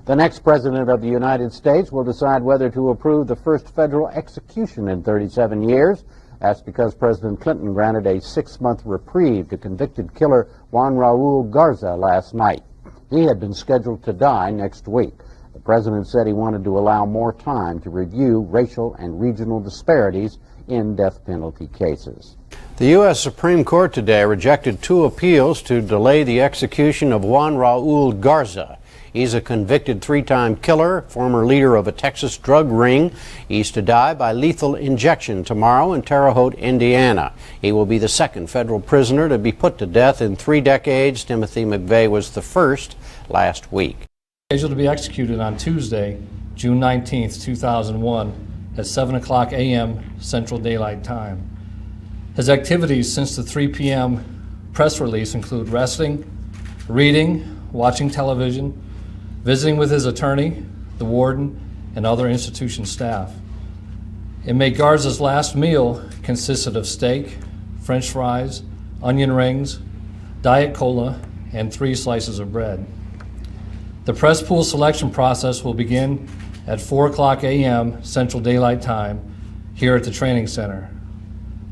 The next president of the United States will decide whether to approve the first federal execution in 37 years. That's because President Clinton granted a 6-month reprieve to convicted killer Juan Raul Garza last night. He had been scheduled to die next week. The president said he wanted to allow more time to review racial and regional disparities in death penalty cases. The U.S. Supreme Court today rejected 2 appeals to delay the execution of Juan Raul Garza. He's a convicted 3-time killer, former leader of a Texas drug ring. He's to die by lethal injection tomorrow in Terre Haute, Indiana. He will be the 2nd federal prisoner to be put to death in 3 decades. Timothy McVeigh was the first last week. Scheduled to be executed on Tuesday, June 19th, 2001, at 7:00 a.m. Central Daylight Time. His activities since the 3 p.m. press release include resting, reading, watching television, visiting with his attorney, the warden, and other institution staff. Inmate Garza's last meal consisted of steak, French fries, onion rings, Diet Cola, and 3 slices of bread. The press pool selection process will begin at 4:00 a.m. Central Daylight Time here at the training center.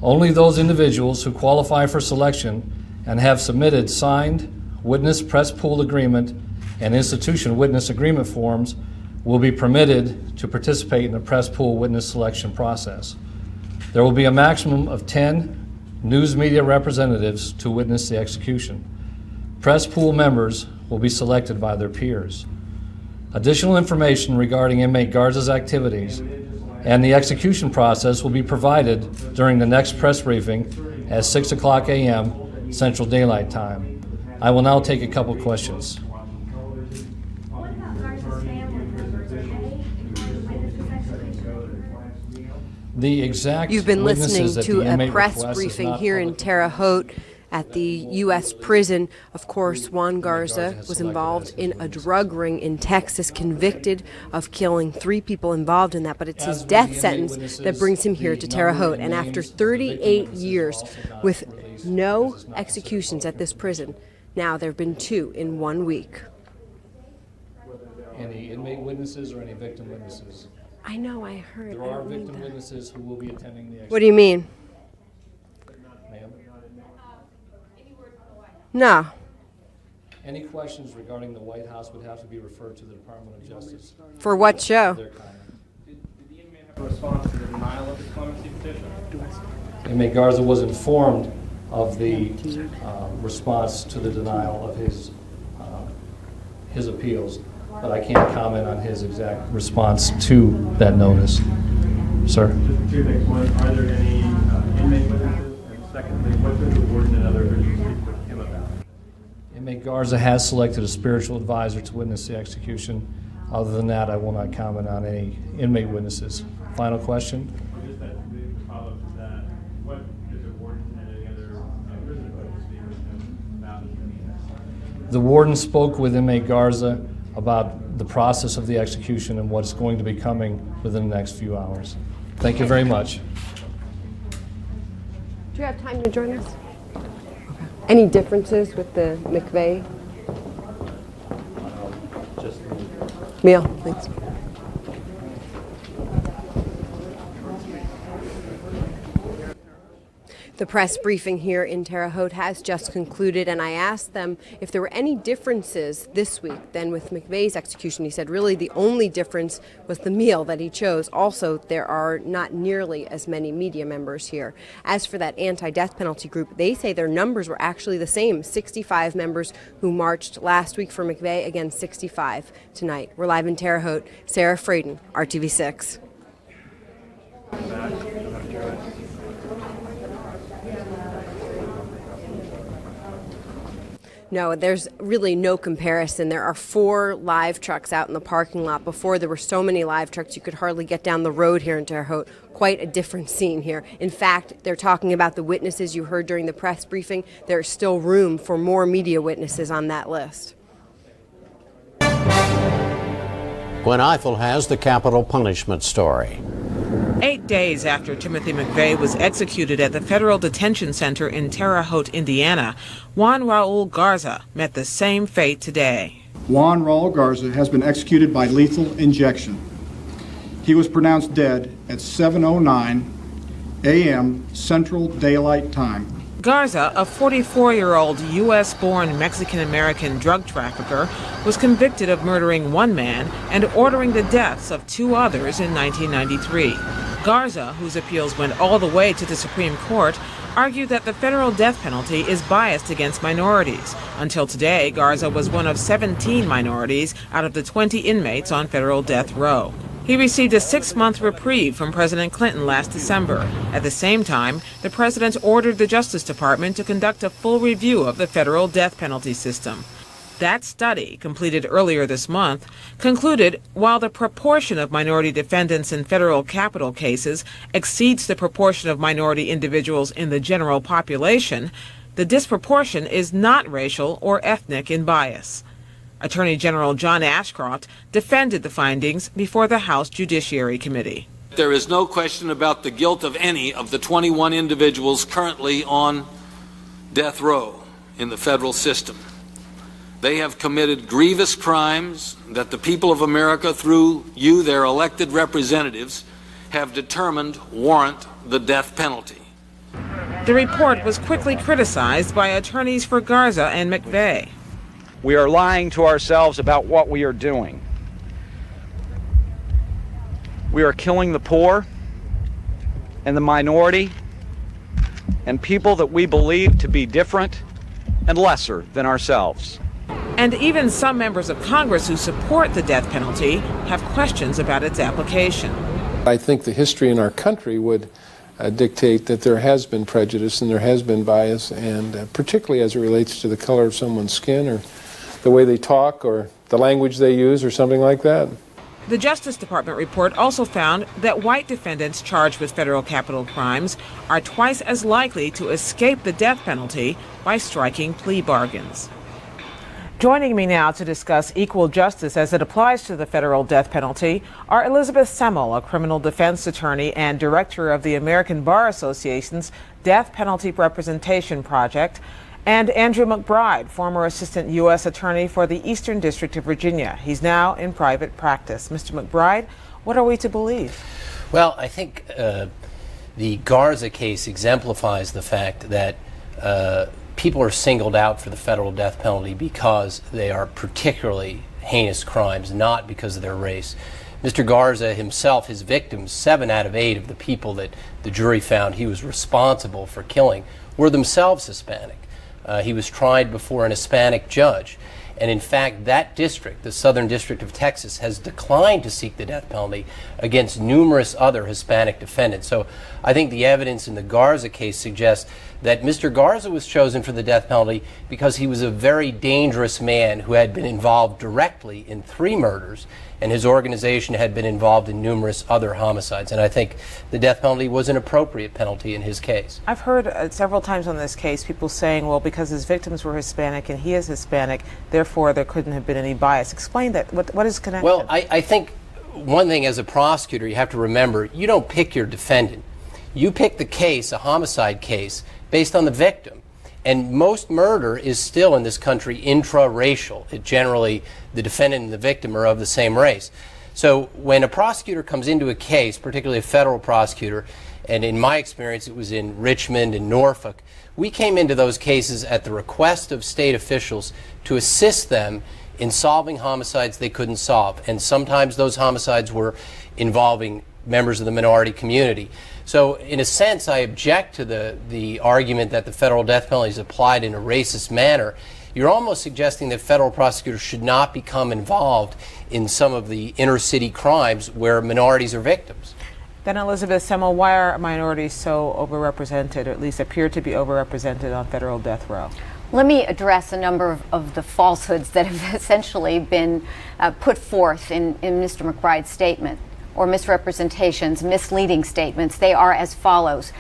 Only those individuals who qualify for selection and have submitted signed witness press pool agreement and institution witness agreement forms will be permitted to participate in the press pool witness selection process. There will be a maximum of 10 news media representatives to witness the execution. Press pool members will be selected by their peers. Additional information regarding inmate Garza's activities and the execution process will be provided during the next press briefing at 6:00 a.m. Central Daylight Time. I will now take a couple questions. The exact You've been listening witnesses that to the a inmate press requests is briefing not here in public. Terre Haute at the U.S. prison. Of course, Juan Garza was involved in a drug ring in Texas, convicted of killing 3 people involved in that, but it's his death sentence that brings him here to Terre Haute. And after 38 years with no executions at this prison, now there have been 2 in 1 week. Any inmate witnesses or any victim witnesses? I know, I heard. There are victim witnesses who will be attending the execution. What do you mean? Ma'am? No. Any questions regarding the White House would have to be referred to the Department of Justice. For what show? Their comment. Did the inmate have a response to the denial of his clemency petition? Inmate Garza was informed of the response to the denial of his appeals, but I can't comment on his exact response to that notice. Sir? Just 2 things. One, are there any inmate witnesses? And secondly, what did the warden and other officials speak with him about? Inmate Garza has selected a spiritual advisor to witness the execution. Other than that, I will not comment on any inmate witnesses. Final question? Just that the follow-up to that, what did the warden and any other prison officials speak with him about this? The warden spoke with inmate Garza about the process of the execution and what's going to be coming within the next few hours. Thank you very much. Do you have time to join us? Okay. Any differences with the McVeigh meal? Thanks. The press briefing here in Terre Haute has just concluded, and I asked them if there were any differences this week than with McVeigh's execution. He said really the only difference was the meal that he chose. Also, there are not nearly as many media members here. As for that anti-death penalty group, they say their numbers were actually the same. 65 members who marched last week for McVeigh, again 65 tonight. We're live in Terre Haute. Sarah Fraden, RTV6. No, there's really no comparison. There are 4 live trucks out in the parking lot. Before, there were so many live trucks you could hardly get down the road here in Terre Haute. Quite a different scene here. In fact, they're talking about the witnesses you heard during the press briefing. There's still room for more media witnesses on that list. Gwen Eiffel has the capital punishment story. 8 days after Timothy McVeigh was executed at the federal detention center in Terre Haute, Indiana, Juan Raul Garza met the same fate today. Juan Raul Garza has been executed by lethal injection. He was pronounced dead at 7:09 a.m. Central Daylight Time. Garza, a 44-year-old U.S.-born Mexican-American drug trafficker, was convicted of murdering one man and ordering the deaths of two others in 1993. Garza, whose appeals went all the way to the Supreme Court, argued that the federal death penalty is biased against minorities. Until today, Garza was one of 17 minorities out of the 20 inmates on federal death row. He received a 6-month reprieve from President Clinton last December. At the same time, the president ordered the Justice Department to conduct a full review of the federal death penalty system. That study, completed earlier this month, concluded while the proportion of minority defendants in federal capital cases exceeds the proportion of minority individuals in the general population, the disproportion is not racial or ethnic in bias. Attorney General John Ashcroft defended the findings before the House Judiciary Committee. There is no question about the guilt of any of the 21 individuals currently on death row in the federal system. They have committed grievous crimes that the people of America, through you, their elected representatives, have determined warrant the death penalty. The report was quickly criticized by attorneys for Garza and McVeigh. We are lying to ourselves about what we are doing. We are killing the poor and the minority and people that we believe to be different and lesser than ourselves. And even some members of Congress who support the death penalty have questions about its application. I think the history in our country would dictate that there has been prejudice and there has been bias, and particularly as it relates to the color of someone's skin or the way they talk or the language they use or something like that. The Justice Department report also found that white defendants charged with federal capital crimes are twice as likely to escape the death penalty by striking plea bargains. Joining me now to discuss equal justice as it applies to the federal death penalty are Elizabeth Semmel, a criminal defense attorney and director of the American Bar Association's Death Penalty Representation Project, and Andrew McBride, former assistant U.S. attorney for the Eastern District of Virginia. He's now in private practice. Mr. McBride, what are we to believe? Well, I think the Garza case exemplifies the fact that people are singled out for the federal death penalty because they are particularly heinous crimes, not because of their race. Mr. Garza himself, his victims, 7 out of 8 of the people that the jury found he was responsible for killing were themselves Hispanic. He was tried before an Hispanic judge. And in fact, that district, the Southern District of Texas, has declined to seek the death penalty against numerous other Hispanic defendants. So I think the evidence in the Garza case suggests that Mr. Garza was chosen for the death penalty because he was a very dangerous man who had been involved directly in 3 murders, and his organization had been involved in numerous other homicides. And I think the death penalty was an appropriate penalty in his case. I've heard several times on this case people saying, well, because his victims were Hispanic and he is Hispanic, therefore there couldn't have been any bias. Explain that. What is connected? Well, I think one thing as a prosecutor you have to remember, you don't pick your defendant. You pick the case, a homicide case, based on the victim. And most murder is still in this country intra-racial. It generally, the defendant and the victim are of the same race. So when a prosecutor comes into a case, particularly a federal prosecutor, and in my experience it was in Richmond and Norfolk, we came into those cases at the request of state officials to assist them in solving homicides they couldn't solve. And sometimes those homicides were involving members of the minority community. So in a sense, I object to the argument that the federal death penalty is applied in a racist manner. You're almost suggesting that federal prosecutors should not become involved in some of the inner city crimes where minorities are victims. Then Elizabeth Semmel, why are minorities so overrepresented, or at least appear to be overrepresented on federal death row? Let me address a number of the falsehoods that have essentially been put forth in Mr. McBride's statement, or misrepresentations, misleading statements. They are as follows.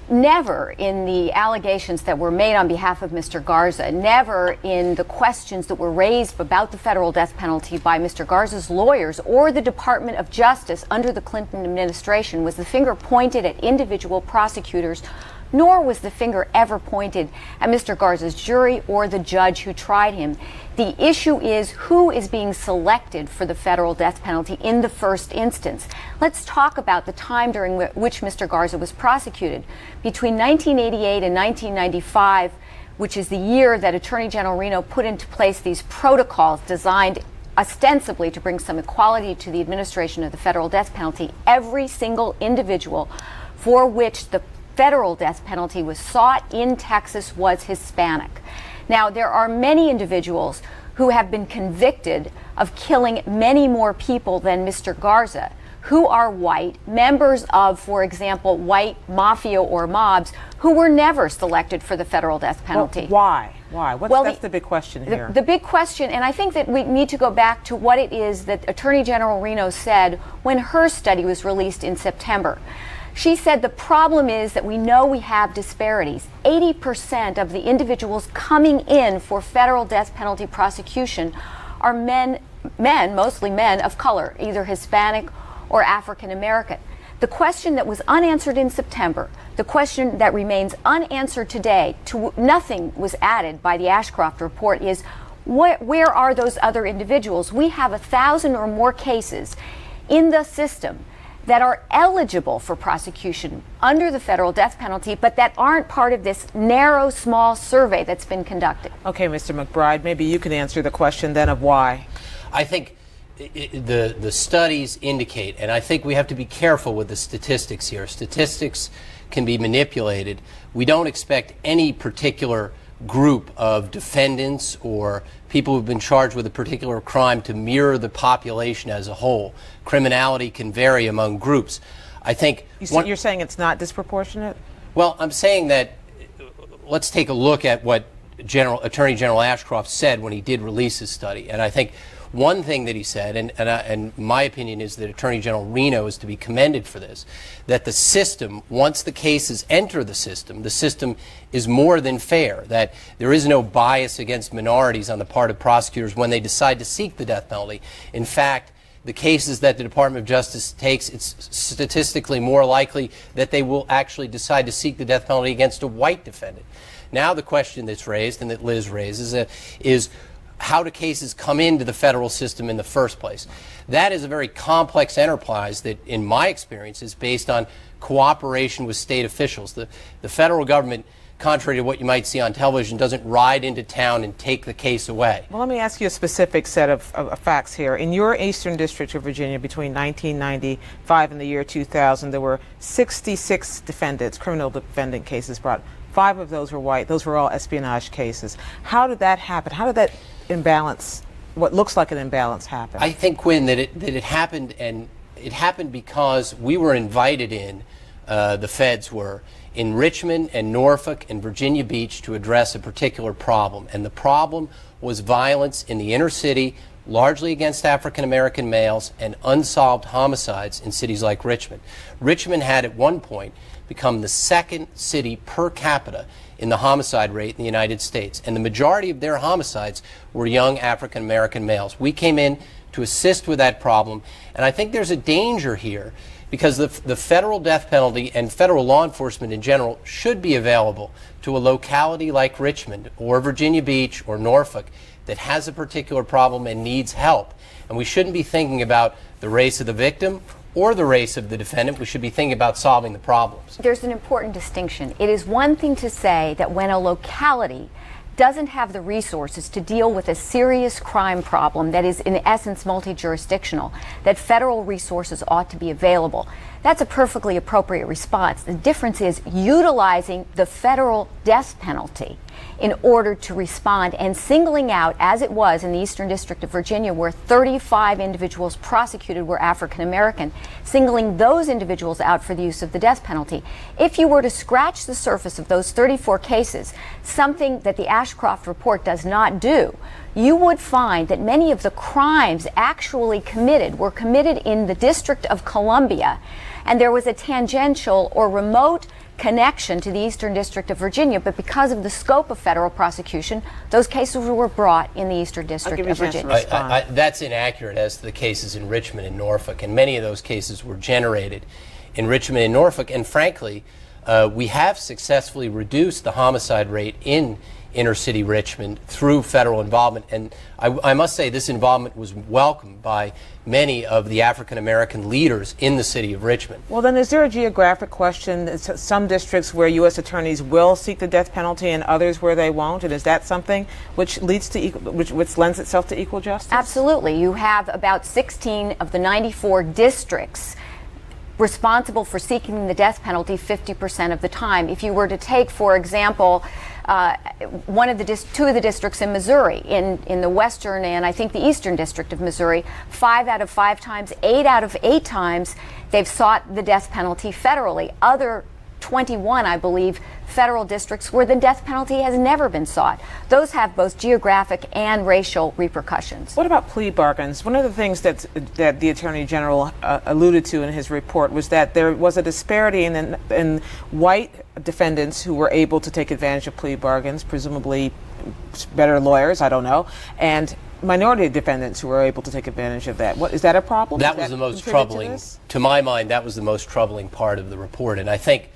Never in the allegations that were made on behalf of Mr. Garza, never in the questions that were raised about the federal death penalty by Mr. Garza's lawyers or the Department of Justice under the Clinton administration was the finger pointed at individual prosecutors nor was the finger ever pointed at Mr. Garza's jury or the judge who tried him. The issue is who is being selected for the federal death penalty in the first instance. Let's talk about the time during which Mr. Garza was prosecuted. Between 1988 and 1995, which is the year that Attorney General Reno put into place these protocols designed ostensibly to bring some equality to the administration of the federal death penalty, every single individual for which the federal death penalty was sought in Texas was Hispanic. Now, there are many individuals who have been convicted of killing many more people than Mr. Garza, who are white, members of, for example, white mafia or mobs, who were never selected for the federal death penalty. Well, why? That's the big question here. The big question, and I think that we need to go back to what it is that Attorney General Reno said when her study was released in September. She said the problem is that we know we have disparities. 80% of the individuals coming in for federal death penalty prosecution are men, mostly men of color, either Hispanic or African American. The question that was unanswered in September, the question that remains unanswered today, nothing was added by the Ashcroft report, is where are those other individuals? We have 1,000 or more cases in the system that are eligible for prosecution under the federal death penalty, but that aren't part of this narrow, small survey that's been conducted. Okay, Mr. McBride, maybe you can answer the question then of why. I think the studies indicate, and I think we have to be careful with the statistics here. Statistics can be manipulated. We don't expect any particular group of defendants or people who've been charged with a particular crime to mirror the population as a whole. Criminality can vary among groups. I think you're saying it's not disproportionate? Well, I'm saying that let's take a look at what Attorney General Ashcroft said when he did release his study. And I think one thing that he said, and my opinion is that Attorney General Reno is to be commended for this, that the system, once the cases enter the system is more than fair, that there is no bias against minorities on the part of prosecutors when they decide to seek the death penalty. In fact, the cases that the Department of Justice takes, it's statistically more likely that they will actually decide to seek the death penalty against a white defendant. Now the question that's raised, and that Liz raises, is how do cases come into the federal system in the first place? That is a very complex enterprise that, in my experience, is based on cooperation with state officials. The federal government, contrary to what you might see on television, doesn't ride into town and take the case away. Well, let me ask you a specific set of facts here. In your Eastern District of Virginia, between 1995 and the year 2000, there were 66 defendants, criminal defendant cases brought. 5 of those were white. Those were all espionage cases. How did that happen? How did that imbalance, what looks like an imbalance, happen? I think, Quinn, that it happened, and it happened because we were invited in, the feds were, in Richmond and Norfolk and Virginia Beach to address a particular problem. And the problem was violence in the inner city, largely against African American males, and unsolved homicides in cities like Richmond. Richmond had at one point become the second city per capita in the homicide rate in the United States, and the majority of their homicides were young African American males. We came in to assist with that problem, and I think there's a danger here because the federal death penalty and federal law enforcement in general should be available to a locality like Richmond or Virginia Beach or Norfolk that has a particular problem and needs help. And we shouldn't be thinking about the race of the victim or the race of the defendant. We should be thinking about solving the problems. There's an important distinction. It is one thing to say that when a locality doesn't have the resources to deal with a serious crime problem that is in essence multi-jurisdictional, that federal resources ought to be available. That's a perfectly appropriate response. The difference is utilizing the federal death penalty in order to respond and singling out, as it was in the Eastern District of Virginia, where 35 individuals prosecuted were African American, singling those individuals out for the use of the death penalty. If you were to scratch the surface of those 34 cases, something that the Ashcroft report does not do, you would find that many of the crimes actually committed were committed in the District of Columbia, and there was a tangential or remote connection to the Eastern District of Virginia, but because of the scope of federal prosecution, those cases were brought in the Eastern District of Virginia. That's inaccurate as to the cases in Richmond and Norfolk, and many of those cases were generated in Richmond and Norfolk, and frankly, We have successfully reduced the homicide rate in inner city Richmond through federal involvement, and I must say this involvement was welcomed by many of the African American leaders in the city of Richmond. Well, then, is there a geographic question? Some districts where U.S. attorneys will seek the death penalty and others where they won't, and is that something which leads to which lends itself to equal justice? Absolutely. You have about 16 of the 94 districts responsible for seeking the death penalty 50% of the time. If you were to take, for example, two of the districts in Missouri, in the western and I think the eastern district of Missouri, 5 out of 5 times, 8 out of 8 times, they've sought the death penalty federally. Other 21, I believe, federal districts where the death penalty has never been sought. Those have both geographic and racial repercussions. What about plea bargains? One of the things that the Attorney General alluded to in his report was that there was a disparity in white defendants who were able to take advantage of plea bargains, presumably better lawyers, I don't know, and minority defendants who were able to take advantage of that. Is that a problem? That was the most troubling, to my mind, that was the most troubling part of the report. And I think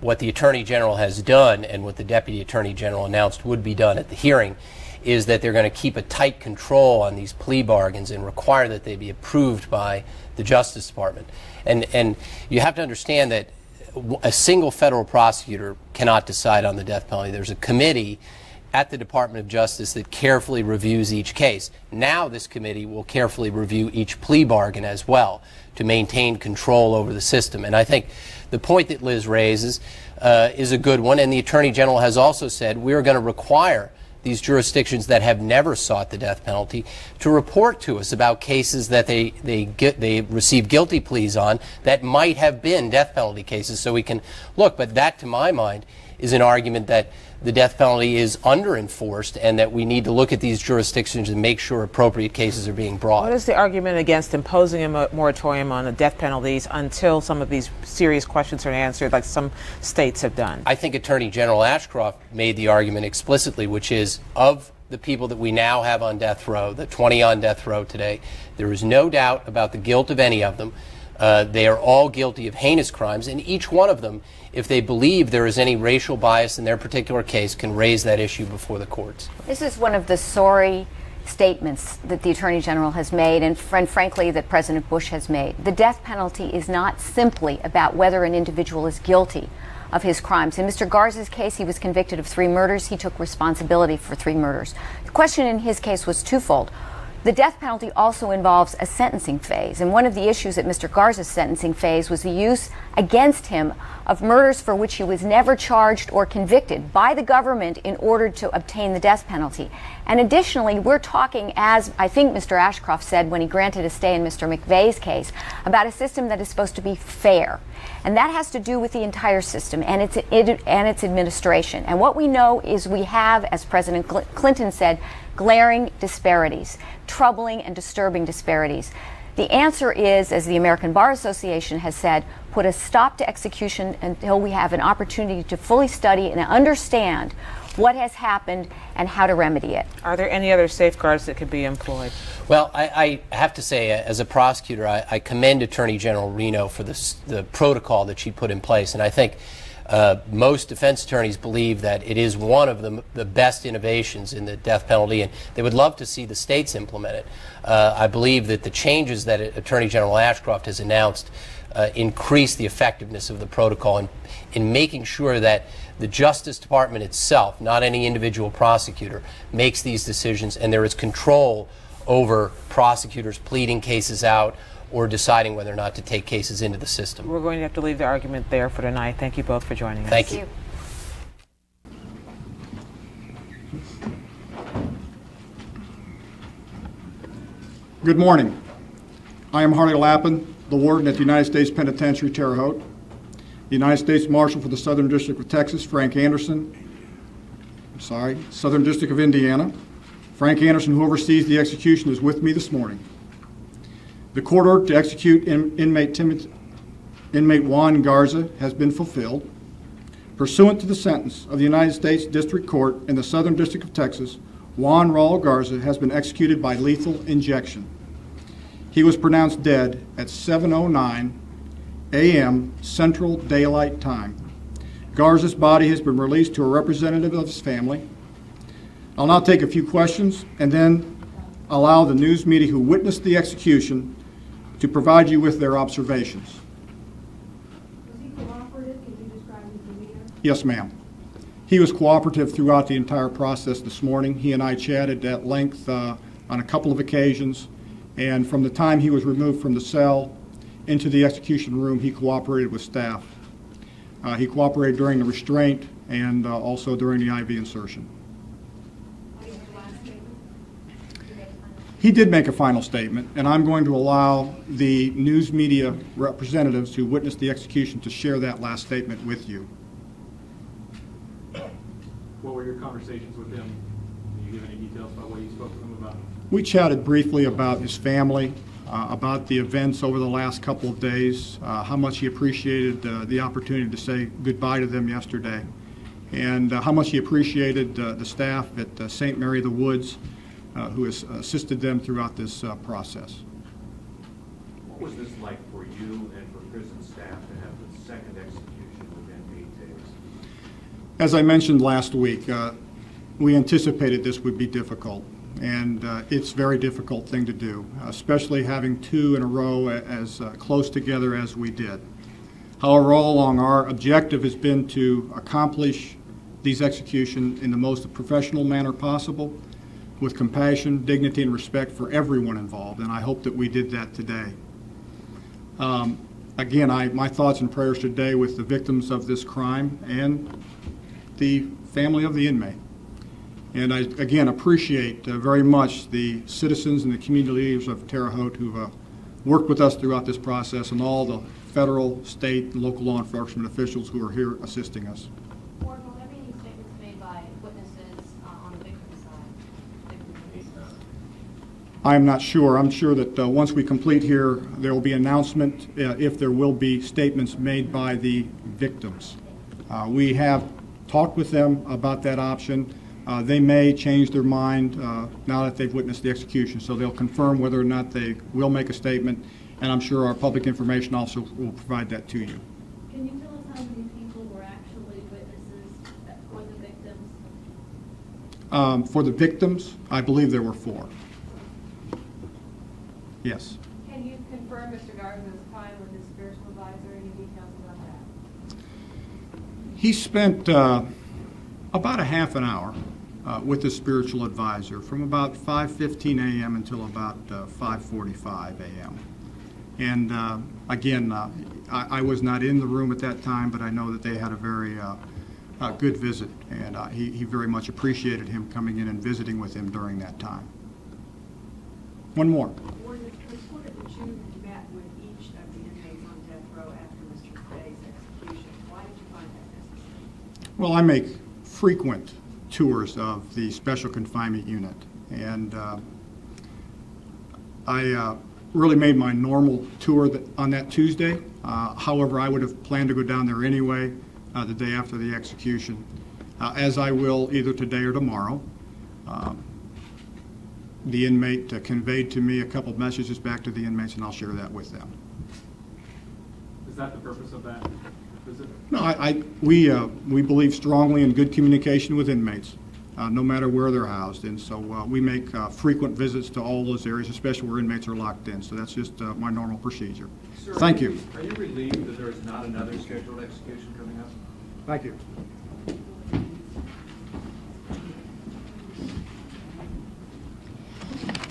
what the Attorney General has done and what the Deputy Attorney General announced would be done at the hearing is that they're going to keep a tight control on these plea bargains and require that they be approved by the Justice Department. And you have to understand that a single federal prosecutor cannot decide on the death penalty. There's a committee at the Department of Justice that carefully reviews each case. Now this committee will carefully review each plea bargain as well to maintain control over the system. And I think the point that Liz raises is a good one, and the Attorney General has also said we're going to require these jurisdictions that have never sought the death penalty to report to us about cases that they receive guilty pleas on that might have been death penalty cases, so we can look. But that, to my mind, is an argument that the death penalty is under-enforced and that we need to look at these jurisdictions and make sure appropriate cases are being brought. What is the argument against imposing a moratorium on the death penalties until some of these serious questions are answered, like some states have done? I think Attorney General Ashcroft made the argument explicitly, which is of the people that we now have on death row, the 20 on death row today, there is no doubt about the guilt of any of them. They are all guilty of heinous crimes, and each one of them, if they believe there is any racial bias in their particular case, can raise that issue before the courts. This is one of the sorry statements that the Attorney General has made, and frankly that President Bush has made. The death penalty is not simply about whether an individual is guilty of his crimes. In Mr. Garza's case, he was convicted of 3 murders. He took responsibility for 3 murders. The question in his case was twofold. The death penalty also involves a sentencing phase, and one of the issues at Mr. Garza's sentencing phase was the use against him of murders for which he was never charged or convicted by the government in order to obtain the death penalty. And additionally, we're talking, as I think Mr. Ashcroft said when he granted a stay in Mr. McVeigh's case, about a system that is supposed to be fair. And that has to do with the entire system and its administration. And what we know is we have, as President Clinton said, glaring disparities, troubling and disturbing disparities. The answer is, as the American Bar Association has said, put a stop to execution until we have an opportunity to fully study and understand what has happened and how to remedy it. Are there any other safeguards that could be employed? Well, I have to say, as a prosecutor, I commend Attorney General Reno for the protocol that she put in place, and I think most defense attorneys believe that it is one of the best innovations in the death penalty, and they would love to see the states implement it. I believe that the changes that Attorney General Ashcroft has announced increase the effectiveness of the protocol in making sure that the Justice Department itself, not any individual prosecutor, makes these decisions, and there is control over prosecutors pleading cases out or deciding whether or not to take cases into the system. We're going to have to leave the argument there for tonight. Thank you both for joining us. Thank you. Good morning. I am Harley Lappin, the warden at the United States Penitentiary, Terre Haute. The United States Marshal for the Southern District of Texas, Southern District of Indiana. Frank Anderson, who oversees the execution, is with me this morning. The court order to execute inmate Juan Garza has been fulfilled. Pursuant to the sentence of the United States District Court in the Southern District of Texas, Juan Raul Garza has been executed by lethal injection. He was pronounced dead at 7:09 a.m. Central Daylight Time. Garza's body has been released to a representative of his family. I'll now take a few questions and then allow the news media who witnessed the execution to provide you with their observations. Was he cooperative? Can you describe his demeanor? Yes, ma'am. He was cooperative throughout the entire process this morning. He and I chatted at length on a couple of occasions, and from the time he was removed from the cell into the execution room, he cooperated with staff. He cooperated during the restraint and also during the IV insertion. He did make a final statement, and I'm going to allow the news media representatives who witnessed the execution to share that last statement with you. What were your conversations with him? Can you give any details about what you spoke with him about? We chatted briefly about his family, about the events over the last couple of days, how much he appreciated the opportunity to say goodbye to them yesterday, and how much he appreciated the staff at St. Mary of the Woods who has assisted them throughout this process. What was this like for you and for prison staff to have the second execution within 8 days? As I mentioned last week, we anticipated this would be difficult, and it's a very difficult thing to do, especially having two in a row as close together as we did. However, all along, our objective has been to accomplish these executions in the most professional manner possible, with compassion, dignity, and respect for everyone involved, and I hope that we did that today. Again, my thoughts and prayers today with the victims of this crime and the family of the inmate. And I, again, appreciate very much the citizens and the community leaders of Terre Haute who've worked with us throughout this process, and all the federal, state, and local law enforcement officials who are here assisting us. Warden, will there be any statements made by witnesses on the victim's side? I am not sure. I'm sure that once we complete here, there will be an announcement if there will be statements made by the victims. We have talked with them about that option. They may change their mind now that they've witnessed the execution, so they'll confirm whether or not they will make a statement, and I'm sure our public information also will provide that to you. Can you tell us how many people were actually witnesses for the victims? For the victims, I believe there were 4. Yes. Can you confirm Mr. Garza's time with his spiritual advisor? Any details about that? He spent about a half an hour with his spiritual advisor from about 5:15 a.m. until about 5:45 a.m. And again, I was not in the room at that time, but I know that they had a very good visit, and he very much appreciated him coming in and visiting with him during that time. One more. Warden, it's reported that you met with each of the inmates on death row after Mr. Fay's execution. Why did you find that necessary? Well, I make frequent tours of the special confinement unit, and I really made my normal tour on that Tuesday. However, I would have planned to go down there anyway the day after the execution, as I will either today or tomorrow. The inmate conveyed to me a couple of messages back to the inmates, and I'll share that with them. Is that the purpose of that visit? No, we believe strongly in good communication with inmates, no matter where they're housed, and so we make frequent visits to all those areas, especially where inmates are locked in. So that's just my normal procedure. Sir, Thank you. Are you relieved that there is not another scheduled execution coming up? Thank you.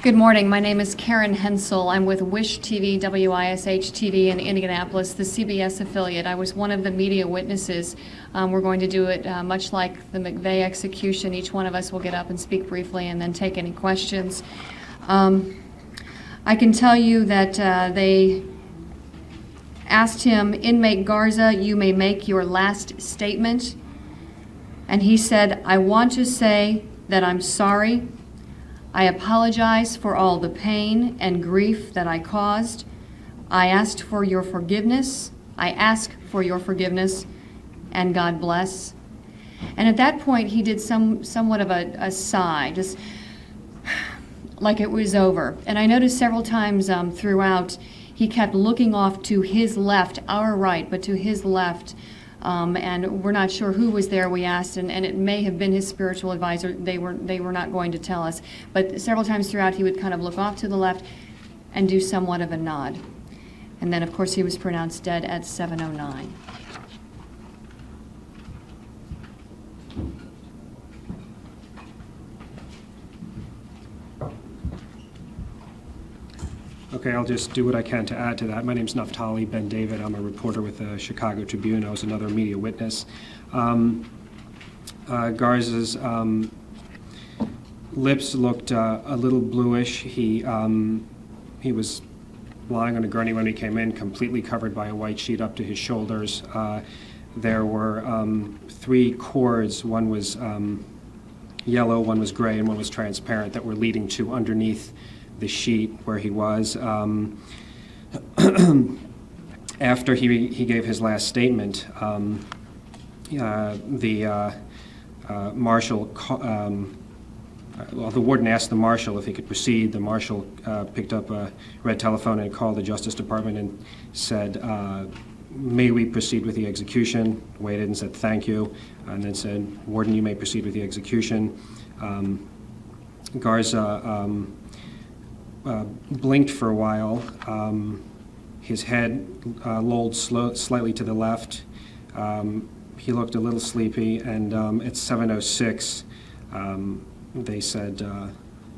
Good morning. My name is Karen Hensel. I'm with WISH TV, WISH TV in Indianapolis, the CBS affiliate. I was one of the media witnesses. We're going to do it much like the McVeigh execution. Each one of us will get up and speak briefly and then take any questions. I can tell you that they asked him, "Inmate Garza, you may make your last statement." And he said, "I want to say that I'm sorry. I apologize for all the pain and grief that I caused. I asked for your forgiveness. I ask for your forgiveness, and God bless." And at that point, he did somewhat of a sigh, just like it was over. And I noticed several times throughout, he kept looking off to his left, our right, but to his left. And we're not sure who was there, we asked, and it may have been his spiritual advisor. They were not going to tell us. But several times throughout, he would kind of look off to the left and do somewhat of a nod. And then, of course, he was pronounced dead at 7:09. Okay, I'll just do what I can to add to that. My name's Naftali Ben David. I'm a reporter with the Chicago Tribune. I was another media witness. Garza's lips looked a little bluish. He was lying on a gurney when he came in, completely covered by a white sheet up to his shoulders. There were 3 cords. One was yellow, one was gray, and one was transparent that were leading to underneath the sheet where he was. After he gave his last statement, the marshal, the warden asked the marshal if he could proceed. The marshal picked up a red telephone and called the Justice Department and said, may we proceed with the execution? Waited and said, thank you, and then said, Warden, you may proceed with the execution. Garza blinked for a while. His head lolled slightly to the left. He looked a little sleepy, and at 7:06, they said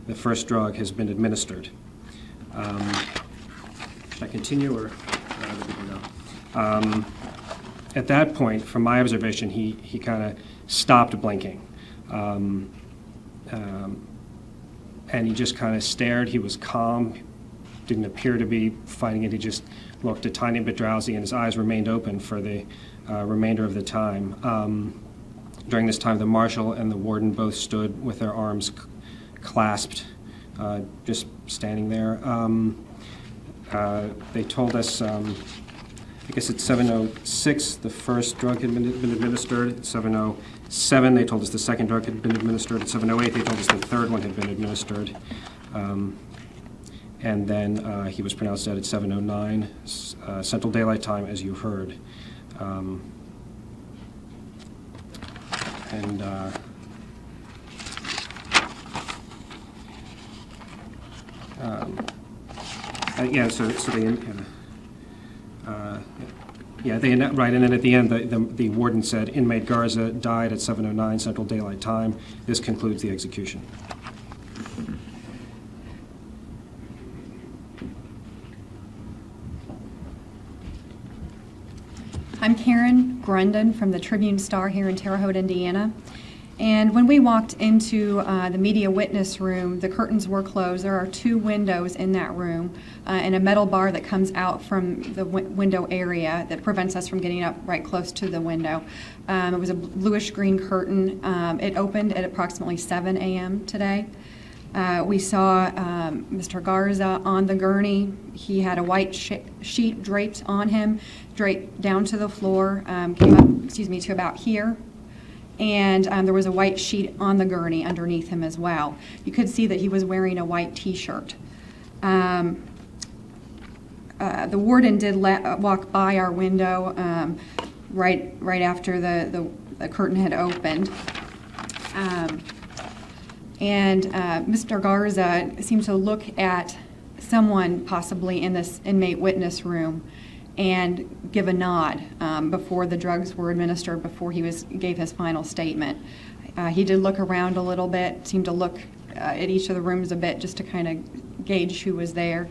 the first drug has been administered. Should I continue, or other people go? At that point, from my observation, he kind of stopped blinking. And he just kind of stared. He was calm, didn't appear to be fighting it. He just looked a tiny bit drowsy, and his eyes remained open for the remainder of the time. During this time, the marshal and the warden both stood with their arms clasped, just standing there. They told us, I guess at 7:06, the first drug had been administered. At 7:07, they told us the second drug had been administered. At 7:08, they told us the third one had been administered. And then he was pronounced dead at 7:09, Central Daylight Time, as you heard. Yeah, so they. Right, and then at the end, the warden said, inmate Garza died at 7:09 Central Daylight Time. This concludes the execution. I'm Karen Grundon from the Tribune-Star here in Terre Haute, Indiana. And when we walked into the media witness room, the curtains were closed. There are 2 windows in that room and a metal bar that comes out from the window area that prevents us from getting up right close to the window. It was a bluish-green curtain. It opened at approximately 7 a.m. today. We saw Mr. Garza on the gurney. He had a white sheet draped on him, draped down to the floor, came up, to about here. And there was a white sheet on the gurney underneath him as well. You could see that he was wearing a white T-shirt. The warden did walk by our window right after the curtain had opened. And Mr. Garza seemed to look at someone possibly in this inmate witness room and give a nod before the drugs were administered, before he gave his final statement. He did look around a little bit, seemed to look at each of the rooms a bit just to kind of gauge who was there,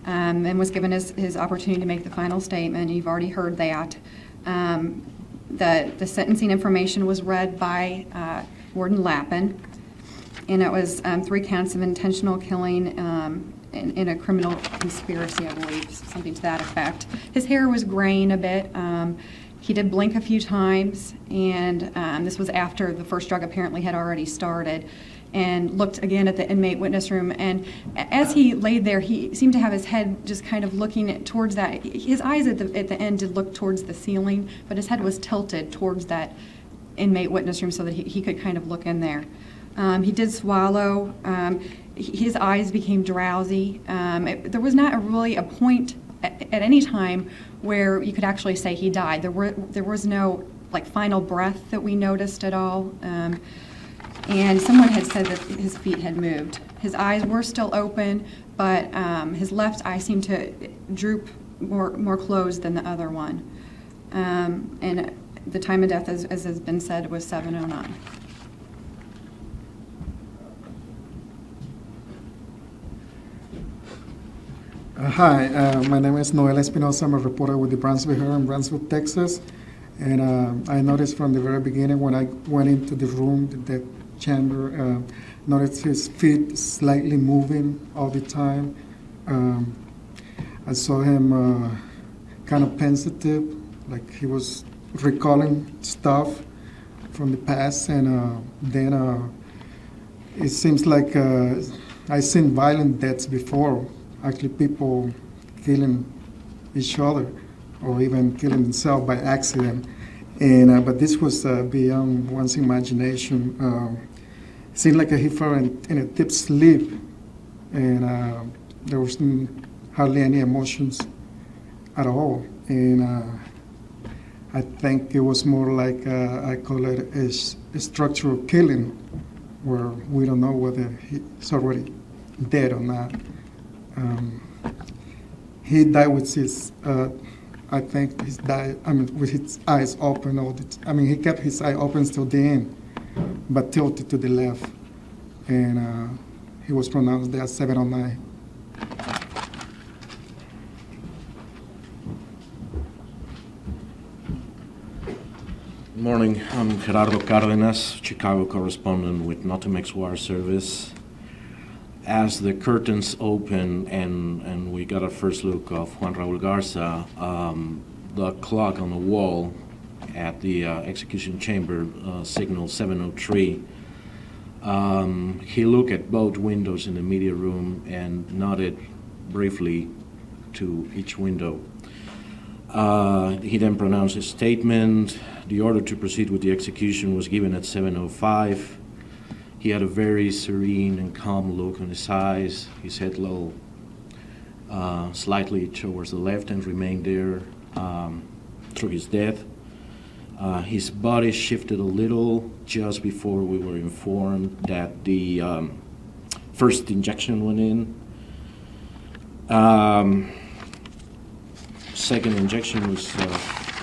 and was given his opportunity to make the final statement. You've already heard that. The sentencing information was read by Warden Lappin, and it was 3 counts of intentional killing in a criminal conspiracy, I believe, something to that effect. His hair was graying a bit. He did blink a few times, and this was after the first drug apparently had already started, and looked again at the inmate witness room. And as he laid there, he seemed to have his head just kind of looking towards that. His eyes at the end did look towards the ceiling, but his head was tilted towards that inmate witness room so that he could kind of look in there. He did swallow. His eyes became drowsy. There was not really a point at any time where you could actually say he died. There was no like final breath that we noticed at all. And someone had said that his feet had moved. His eyes were still open, but his left eye seemed to droop more closed than the other one. And the time of death, as has been said, was 7:09. Hi, my name is Noel Espinosa. I'm a reporter with the Brownsville Herald in Brownsville, Texas. And I noticed from the very beginning when I went into the room, the chamber, noticed his feet slightly moving all the time. I saw him kind of pensive, like he was recalling stuff from the past. And then it seems like I've seen violent deaths before. Actually, people killing each other or even killing themselves by accident. And but this was beyond one's imagination. It seemed like he fell in a deep sleep, and there was hardly any emotions at all. And I think it was more like I call it a structural killing, where we don't know whether he's already dead or not. He died with his, I think he's died, with his eyes open all the time. He kept his eye open till the end, but tilted to the left. And he was pronounced dead at 7:09. Good morning. I'm Gerardo Cárdenas, Chicago correspondent with Notimex Wire Service. As the curtains opened and we got a first look of Juan Raul Garza, the clock on the wall at the execution chamber signaled 7:03. He looked at both windows in the media room and nodded briefly to each window. He then pronounced his statement. The order to proceed with the execution was given at 7:05. He had a very serene and calm look on his eyes, his head low, slightly towards the left, and remained there through his death. His body shifted a little just before we were informed that the first injection went in. Second injection was,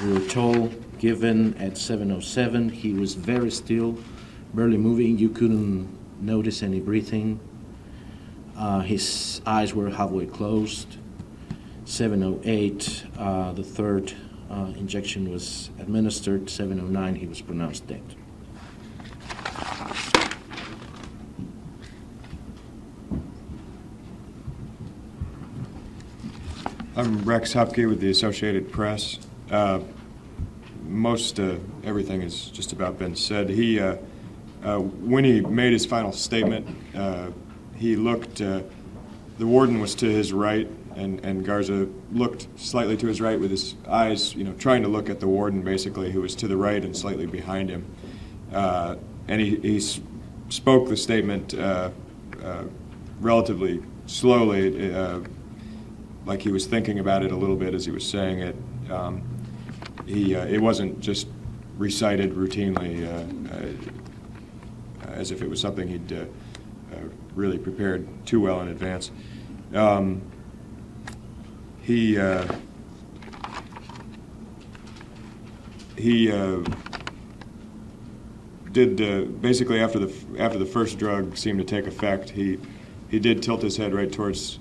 we were told, given at 7:07. He was very still, barely moving. You couldn't notice any breathing. His eyes were halfway closed. 7:08, the third injection was administered. 7:09, he was pronounced dead. I'm Rex Hupke with the Associated Press. Most everything has just about been said. He, when he made his final statement, he looked, the warden was to his right, and Garza looked slightly to his right with his eyes, trying to look at the warden, basically, who was to the right and slightly behind him. And he spoke the statement relatively slowly, like he was thinking about it a little bit as he was saying it. It wasn't just recited routinely as if it was something he'd really prepared too well in advance. He did basically after the first drug seemed to take effect. He did tilt his head right towards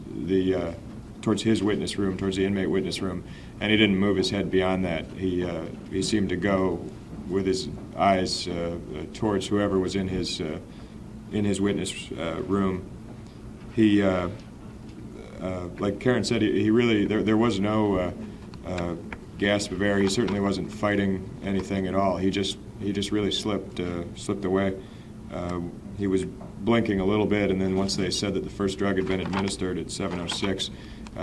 his witness room, towards the inmate witness room, and he didn't move his head beyond that. He seemed to go with his eyes towards whoever was in his witness room. He, like Karen said, he really there was no gasp of air. He certainly wasn't fighting anything at all. He just really slipped away. He was blinking a little bit, and then once they said that the first drug had been administered at 7:06,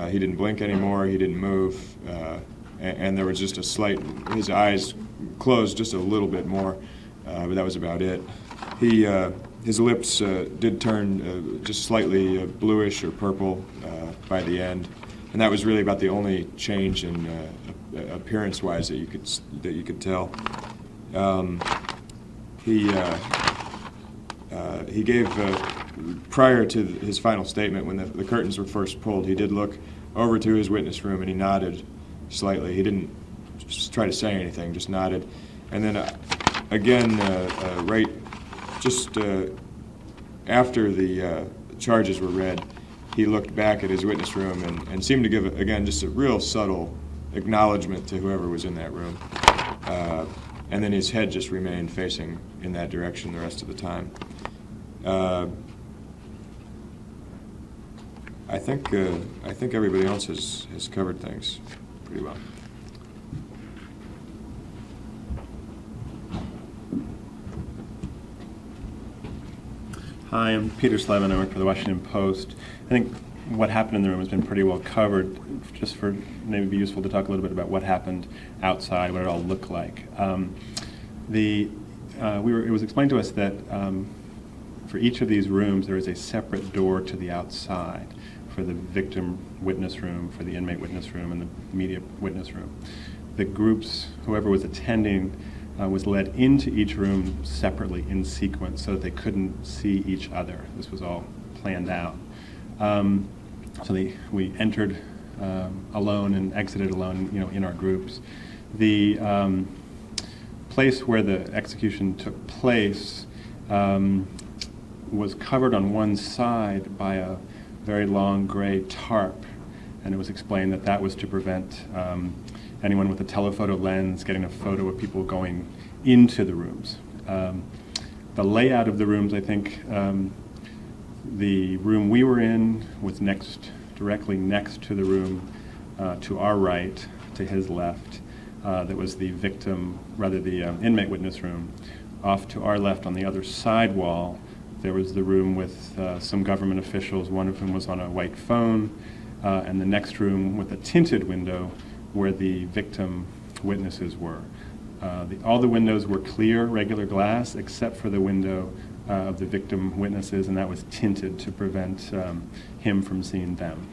he didn't blink anymore. He didn't move, and there was just a slight. His eyes closed just a little bit more, but that was about it. His lips did turn just slightly bluish or purple by the end. and that was really about the only change in appearance-wise that you could tell. He gave prior to his final statement, when the curtains were first pulled, he did look over to his witness room and he nodded slightly. He didn't just try to say anything, just nodded, and then again, right just after the charges were read, he looked back at his witness room and seemed to give, again, just a real subtle acknowledgement to whoever was in that room. And then his head just remained facing in that direction the rest of the time. I think everybody else has covered things pretty well. Hi, I'm Peter Slevin. I work for the Washington Post. I think what happened in the room has been pretty well covered. Just for maybe it'd be useful to talk a little bit about what happened outside, what it all looked like. It was explained to us that for each of these rooms there is a separate door to the outside for the victim witness room, for the inmate witness room, and the media witness room. The groups, whoever was attending, was led into each room separately in sequence so that they couldn't see each other. This was all planned out. We entered alone and exited alone, in our groups. The place where the execution took place was covered on one side by a very long gray tarp, and it was explained that that was to prevent anyone with a telephoto lens getting a photo of people going into the rooms. The layout of the rooms, I think, the room we were in was directly next to the room to our right, to his left. That was the inmate witness room. Off to our left on the other side wall, there was the room with some government officials, one of whom was on a white phone, and the next room with a tinted window where the victim witnesses were. All the windows were clear, regular glass, except for the window of the victim witnesses, and that was tinted to prevent him from seeing them.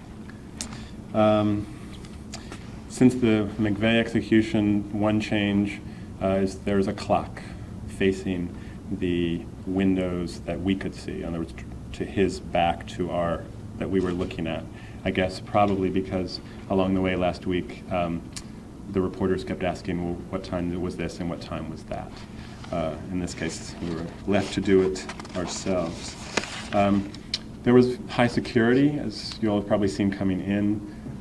Since the McVeigh execution, one change is there's a clock facing the windows that we could see, in other words, to his back to our, that we were looking at. I guess probably because along the way last week, the reporters kept asking, well, what time was this and what time was that? In this case, we were left to do it ourselves. There was high security, as you all have probably seen coming in,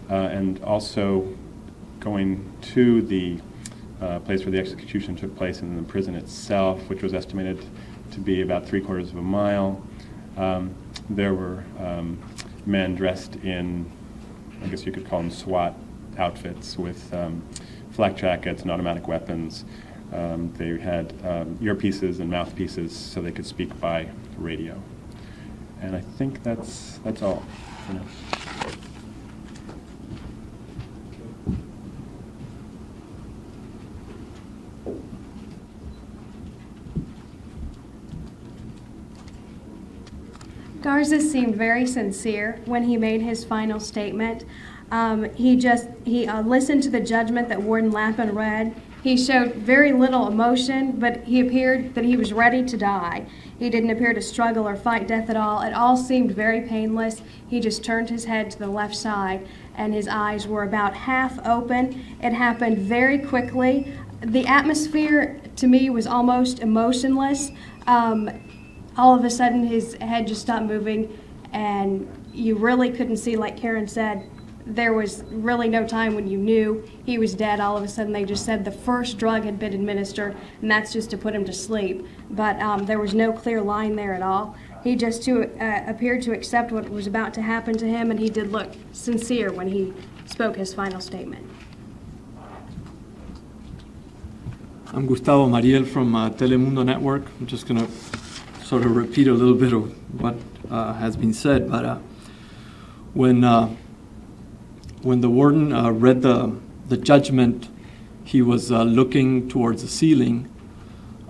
and also going to the place where the execution took place in the prison itself, which was estimated to be about 3/4 of a mile. There were men dressed in, I guess you could call them SWAT outfits with flak jackets and automatic weapons. They had earpieces and mouthpieces so they could speak by radio. And I think that's all for now. Garza seemed very sincere when he made his final statement. He listened to the judgment that Warden Lappin read. He showed very little emotion, but he appeared that he was ready to die. He didn't appear to struggle or fight death at all. It all seemed very painless. He just turned his head to the left side, and his eyes were about half open. It happened very quickly. The atmosphere, to me, was almost emotionless. All of a sudden, his head just stopped moving, and you really couldn't see, like Karen said, there was really no time when you knew he was dead. All of a sudden, they just said the first drug had been administered, and that's just to put him to sleep. But there was no clear line there at all. He just appeared to accept what was about to happen to him, and he did look sincere when he spoke his final statement. I'm Gustavo Mariel from Telemundo Network. I'm just going to sort of repeat a little bit of what has been said, but when the warden read the judgment, he was looking towards the ceiling.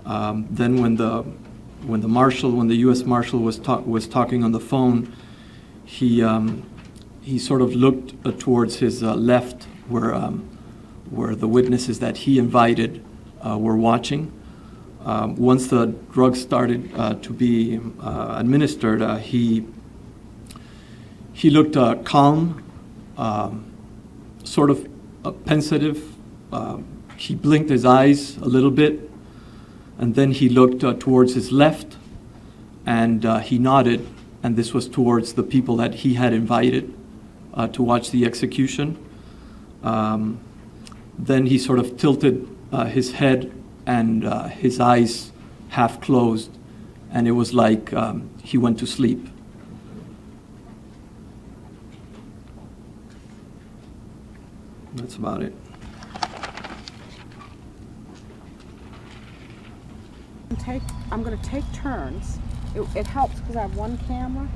Then when the U.S. Marshal was talking on the phone, he he sort of looked towards his left, where the witnesses that he invited were watching. Once the drugs started to be administered, he looked calm, sort of pensive. He blinked his eyes a little bit, and then he looked towards his left, and he nodded, and this was towards the people that he had invited to watch the execution. Then he sort of tilted his head, and his eyes half closed, and it was like he went to sleep. That's about it. I'm going to take turns. It helps because I have one camera,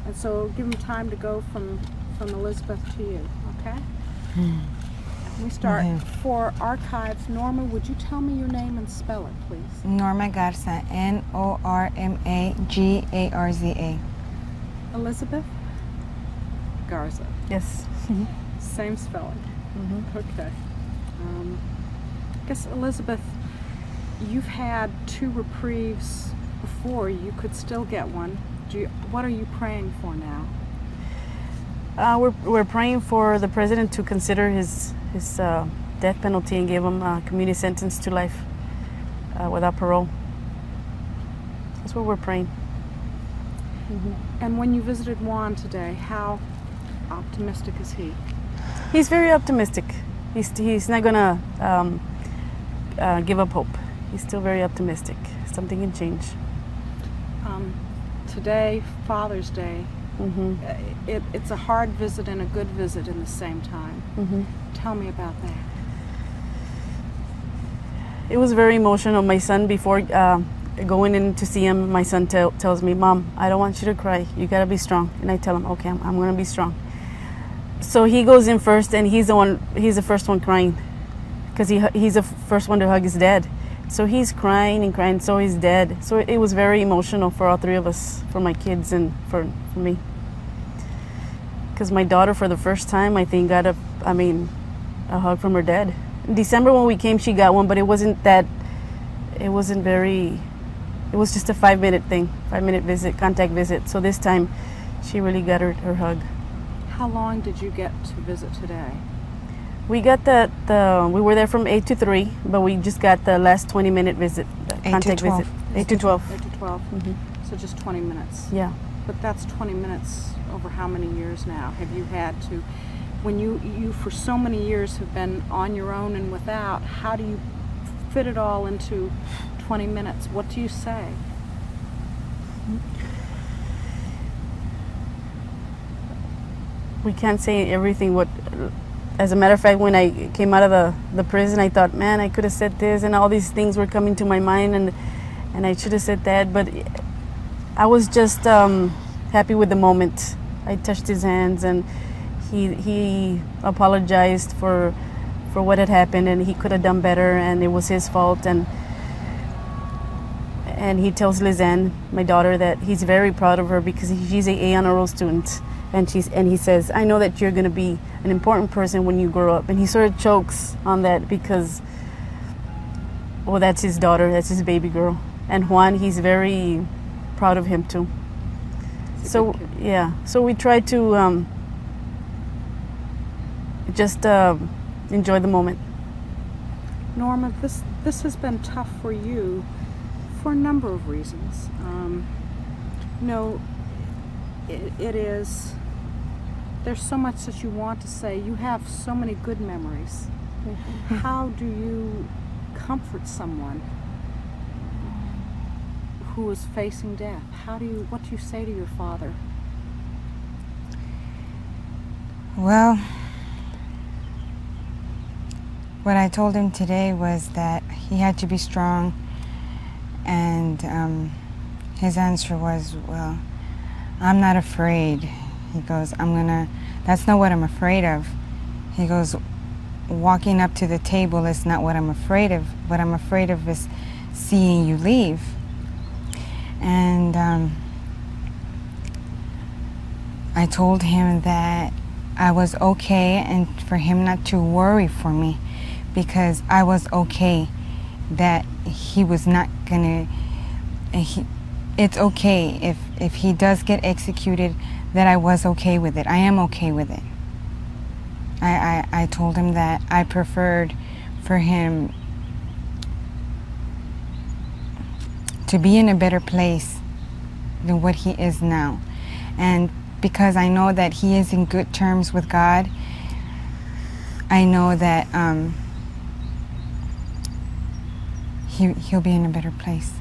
and so it'll give them time to go from Elizabeth to you, okay? We start. For archives, Norma, would you tell me your name and spell it, please? Norma Garza, Normagarza. Elizabeth Garza. Yes. Same spelling. Okay. I guess, Elizabeth, you've had 2 reprieves before. You could still get one. What are you praying for now? We're praying for the president to consider his death penalty and give him a community sentence to life without parole. That's what we're praying. And when you visited Juan today, how optimistic is he? He's very optimistic. He's not gonna give up hope. He's still very optimistic. Something can change. Today, Father's Day, it's a hard visit and a good visit in the same time. Tell me about that. It was very emotional. My son, before going in to see him, my son tells me, "Mom, I don't want you to cry. You gotta be strong." And I tell him, "Okay, I'm gonna be strong." So he goes in first, and he's the first one crying, because he's the first one to hug his dad. So he's crying and crying, so he's dead. So it was very emotional for all 3 of us, for my kids and for me. Because my daughter, for the first time, I think, got a hug from her dad. In December when we came, she got one, but it was just a 5-minute thing, 5-minute visit, contact visit. So this time, she really got her hug. How long did you get to visit today? We got we were there from 8 to 3, but we just got the last 20-minute visit, contact visit. 8 to 12. 8 to 12. So just 20 minutes. Yeah. But that's 20 minutes over how many years now? Have you had to, when you for so many years have been on your own and without, how do you fit it all into 20 minutes? What do you say? We can't say everything. As a matter of fact, when I came out of the prison, I thought, man, I could have said this, and all these things were coming to my mind, and I should have said that, but I was just happy with the moment. I touched his hands, and he apologized for what had happened, and he could have done better, and it was his fault, and he tells Lizanne, my daughter, that he's very proud of her because she's an A honor roll student. And he says, I know that you're going to be an important person when you grow up. And he sort of chokes on that because, well, that's his daughter, that's his baby girl. And Juan, he's very proud of him too. So, yeah, so we try to just enjoy the moment. Norma, this has been tough for you for a number of reasons. It is, there's so much that you want to say. You have so many good memories. How do you comfort someone who is facing death? What do you say to your father? Well, what I told him today was that he had to be strong, and his answer was, well, I'm not afraid. He goes, that's not what I'm afraid of. He goes, walking up to the table is not what I'm afraid of. What I'm afraid of is seeing you leave. I told him that I was okay and for him not to worry for me because I was okay, that he was not gonna, it's okay if he does get executed, that I was okay with it. I am okay with it. I told him that I preferred for him to be in a better place than what he is now. And because I know that he is in good terms with God, I know that he'll be in a better place.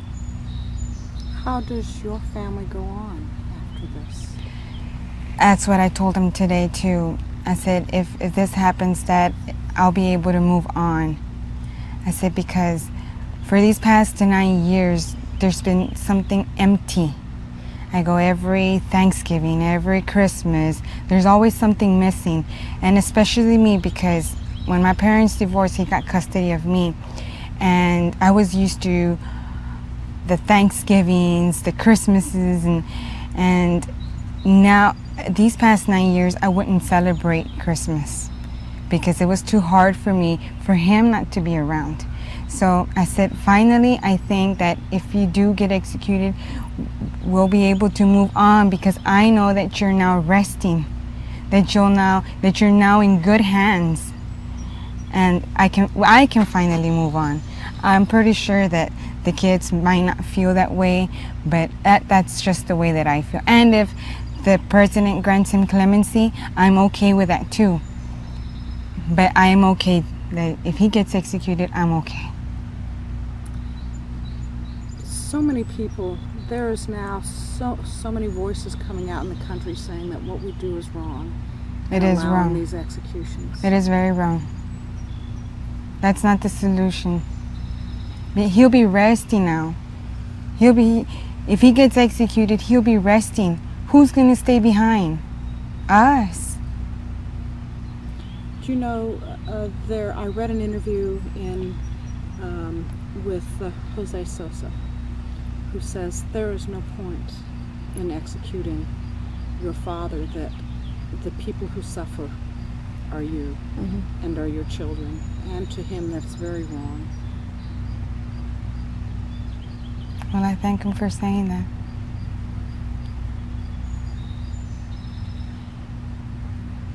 How does your family go on after this? That's what I told him today too. I said, if this happens, that I'll be able to move on. I said, because for these past 9 years, there's been something empty. I go every Thanksgiving, every Christmas, there's always something missing. And especially me, because when my parents divorced, he got custody of me. And I was used to the Thanksgivings, the Christmases, and now these past 9 years, I wouldn't celebrate Christmas because it was too hard for me, for him not to be around. So I said, finally, I think that if you do get executed, we'll be able to move on because I know that you're now resting, that you're now in good hands, and I can finally move on. I'm pretty sure that the kids might not feel that way, but that's just the way that I feel. And if the president grants him clemency, I'm okay with that too. But I am okay that if he gets executed, I'm okay. So many people, there is now so many voices coming out in the country saying that what we do is wrong. It is allowing wrong. These executions. It is very wrong. That's not the solution. He'll be resting now. If he gets executed, he'll be resting. Who's going to stay behind? Us. Do you know, I read an interview with Jose Sosa, who says there is no point in executing your father, that the people who suffer are you and are your children, and to him that's very wrong. Well, I thank him for saying that.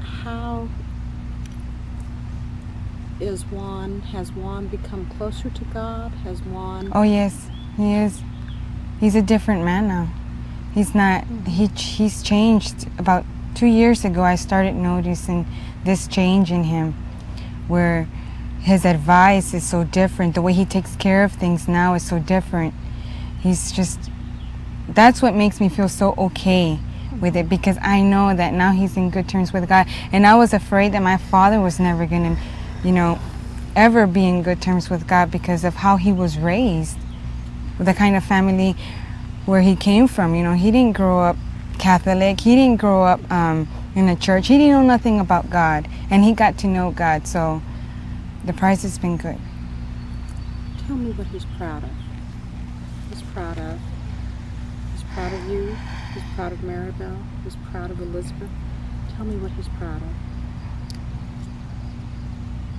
How has Juan become closer to God? Has Juan? Oh yes, he is. He's a different man now. He's not, he's changed. About 2 years ago, I started noticing this change in him, where his advice is so different. The way he takes care of things now is so different. He's just, that's what makes me feel so okay with it, because I know that now he's in good terms with God. And I was afraid that my father was never going to, ever be in good terms with God because of how he was raised, the kind of family where he came from. He didn't grow up Catholic. He didn't grow up in a church. He didn't know nothing about God, and he got to know God. So the price has been good. Tell me what he's proud of. He's proud of. He's proud of you. He's proud of Maribel. He's proud of Elizabeth. Tell me what he's proud of.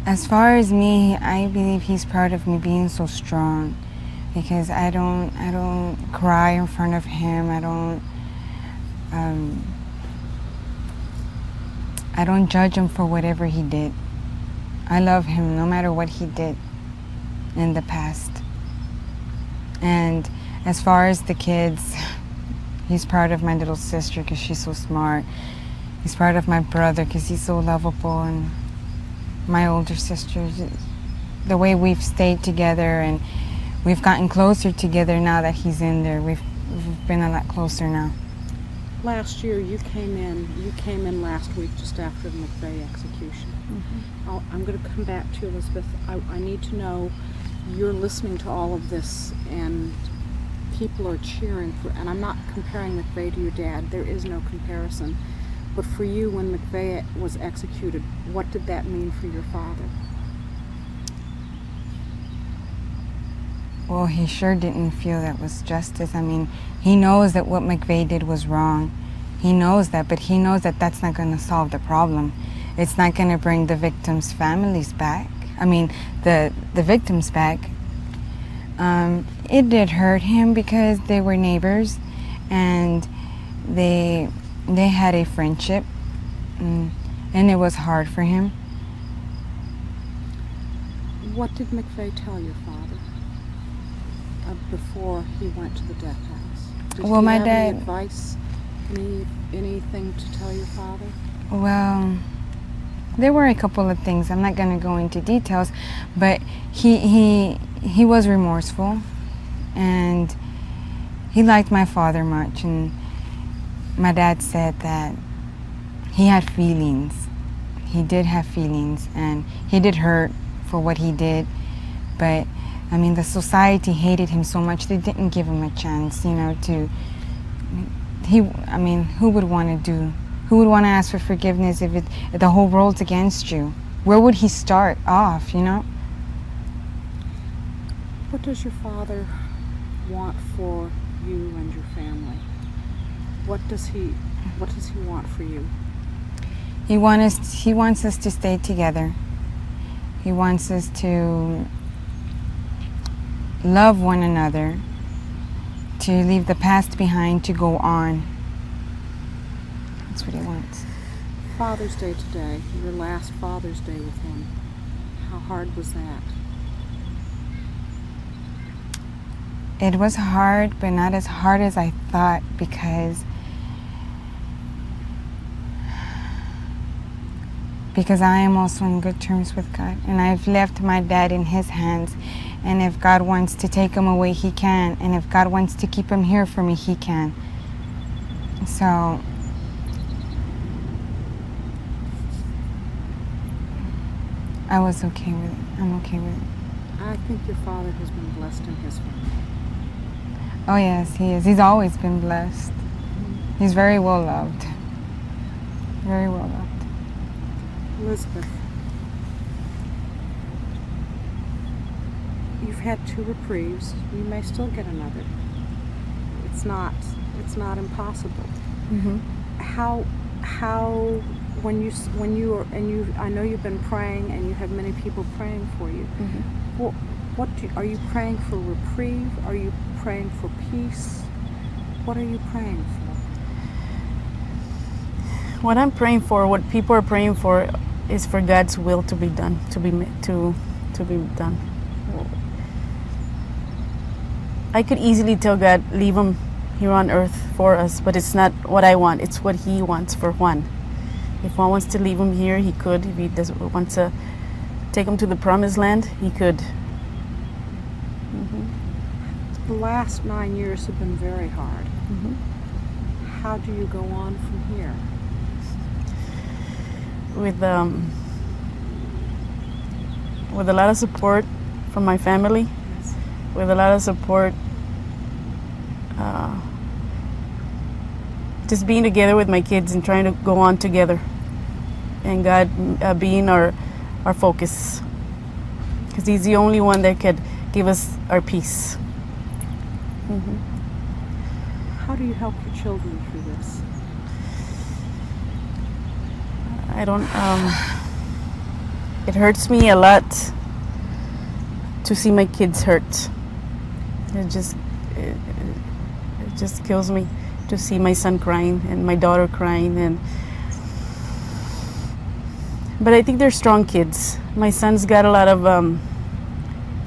As far as me, I believe he's proud of me being so strong, because I don't cry in front of him. I don't judge him for whatever he did. I love him no matter what he did in the past. And as far as the kids, he's proud of my little sister because she's so smart. He's proud of my brother because he's so lovable, and my older sister, the way we've stayed together and we've gotten closer together now that he's in there. We've been a lot closer now. Last year you came in last week just after the McVeigh execution. I'm going to come back to you, Elizabeth. I need to know, you're listening to all of this and people are cheering for, and I'm not comparing McVeigh to your dad, there is no comparison. But for you, when McVeigh was executed, what did that mean for your father? Well, he sure didn't feel that was justice. I mean, he knows that what McVeigh did was wrong. He knows that, but he knows that that's not going to solve the problem. It's not going to bring the victims' families back. I mean, the victims back. It did hurt him because they were neighbors, and they had a friendship, and it was hard for him. What did McVeigh tell your father before he went to the death house? Did Well, he my have dad- any advice, anything to tell your father? Well, there were a couple of things. I'm not going to go into details, but he was remorseful, and he liked my father much. And my dad said that he had feelings. He did have feelings, and he did hurt for what he did. But I mean, the society hated him so much they didn't give him a chance, you know. I mean, who would want to ask for forgiveness if the whole world's against you? Where would he start off, you know? What does your father want for you and your family? What does he want for you? He wants us to stay together. He wants us to love one another, to leave the past behind, to go on. That's what he wants. Father's Day today, your last Father's Day with him. How hard was that? It was hard, but not as hard as I thought, because I am also in good terms with God, and I've left my dad in his hands, and if God wants to take him away, he can, and if God wants to keep him here for me, he can. So I was okay with it. I'm okay with it. I think your father has been blessed in his family. Oh yes, he is. He's always been blessed. He's very well loved. Very well loved. Elizabeth, you've had 2 reprieves. You may still get another. It's not impossible. Mm-hmm. How when you are, and you, I know you've been praying and you have many people praying for you. Mm-hmm. Are you praying for reprieve? Are you praying for peace? What are you praying for? What I'm praying for, what people are praying for, is for God's will to be done, to be done. I could easily tell God, leave him here on earth for us, but it's not what I want. It's what he wants for Juan. If Juan wants to leave him here, he could. If he wants to take him to the promised land, he could. Mm-hmm. The last 9 years have been very hard. Mm-hmm. How do you go on from here? With a lot of support from my family, with a lot of support, just being together with my kids and trying to go on together, and God being our focus, because he's the only one that could give us our peace. Mm-hmm. How do you help your children through this? I don't, it hurts me a lot to see my kids hurt. It just kills me to see my son crying and my daughter crying, but I think they're strong kids. My son's got a lot of,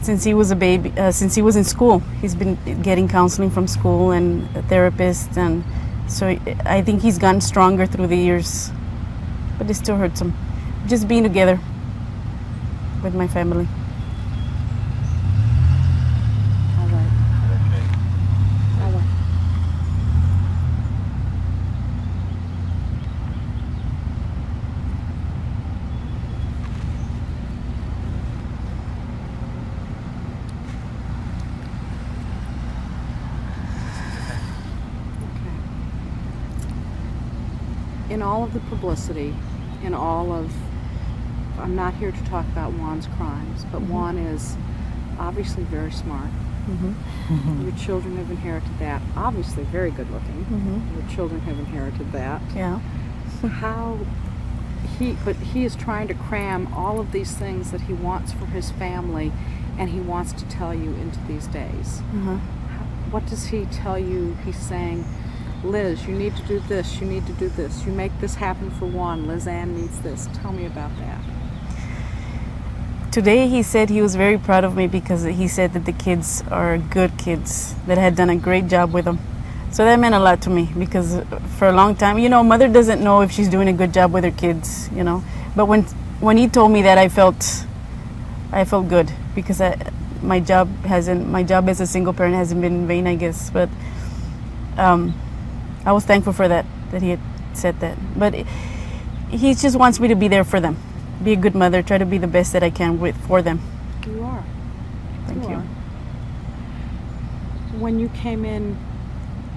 since he was a baby, since he was in school, he's been getting counseling from school and a therapist, and so I think he's gotten stronger through the years. But it still hurts him. Just being together with my family. All right. All right. In all of the publicity, I'm not here to talk about Juan's crimes, but Juan is obviously very smart. Your children have inherited that. Obviously, very good looking. Your children have inherited that. Yeah. But he is trying to cram all of these things that he wants for his family, and he wants to tell you into these days. What does he tell you? He's saying, Liz, you need to do this, you need to do this. You make this happen for Juan. Liz Ann needs this. Tell me about that. Today he said he was very proud of me because he said that the kids are good kids, that I had done a great job with them. So that meant a lot to me because for a long time, you know, mother doesn't know if she's doing a good job with her kids, you know. But when he told me that, I felt good because my job as a single parent hasn't been in vain, I guess. But I was thankful for that he had said that. But he just wants me to be there for them, be a good mother, try to be the best that I can for them. You are. Thank you. When you came in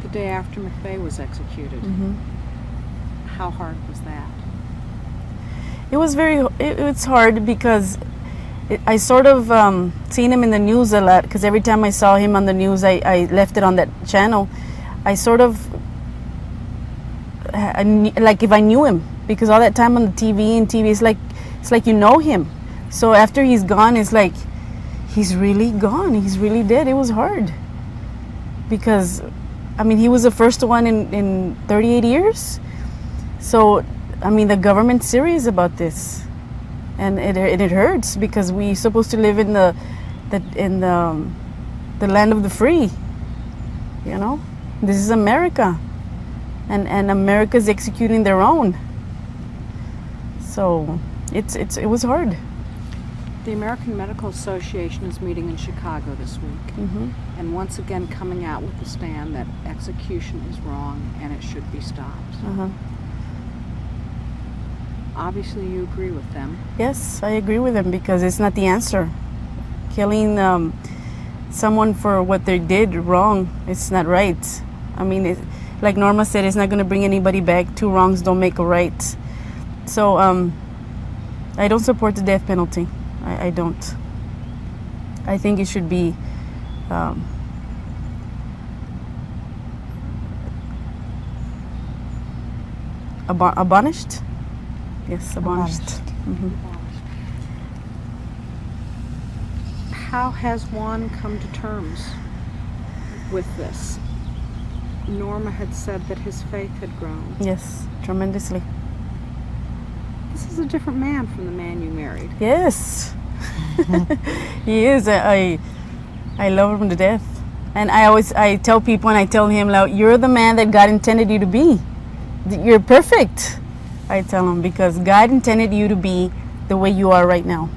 the day after McVeigh was executed, how hard was that? It was it's hard because I sort of seen him in the news a lot because every time I saw him on the news, I left it on that channel. I sort of, like if I knew him, because all that time on the TV, it's like you know him. So after he's gone, it's like he's really gone. He's really dead. It was hard because, I mean, he was the first one in 38 years. So, I mean, the government's serious about this, and it hurts because we're supposed to live in the land of the free. You know, this is America, and America's executing their own. So, it was hard. The American Medical Association is meeting in Chicago this week, and once again coming out with the stand that execution is wrong and it should be stopped. Obviously, you agree with them. Yes, I agree with them because it's not the answer. Killing someone for what they did wrong, it's not right. I mean, like Norma said, it's not going to bring anybody back. Two wrongs don't make a right. So I don't support the death penalty. I don't. I think it should be abolished. Yes, abolished. How has Juan come to terms with this? Norma had said that his faith had grown. Yes, tremendously. This is a different man from the man you married. Yes, he is. I love him to death, and I tell people, and I tell him, like, you're the man that God intended you to be. You're perfect. I tell him because God intended you to be the way you are right now.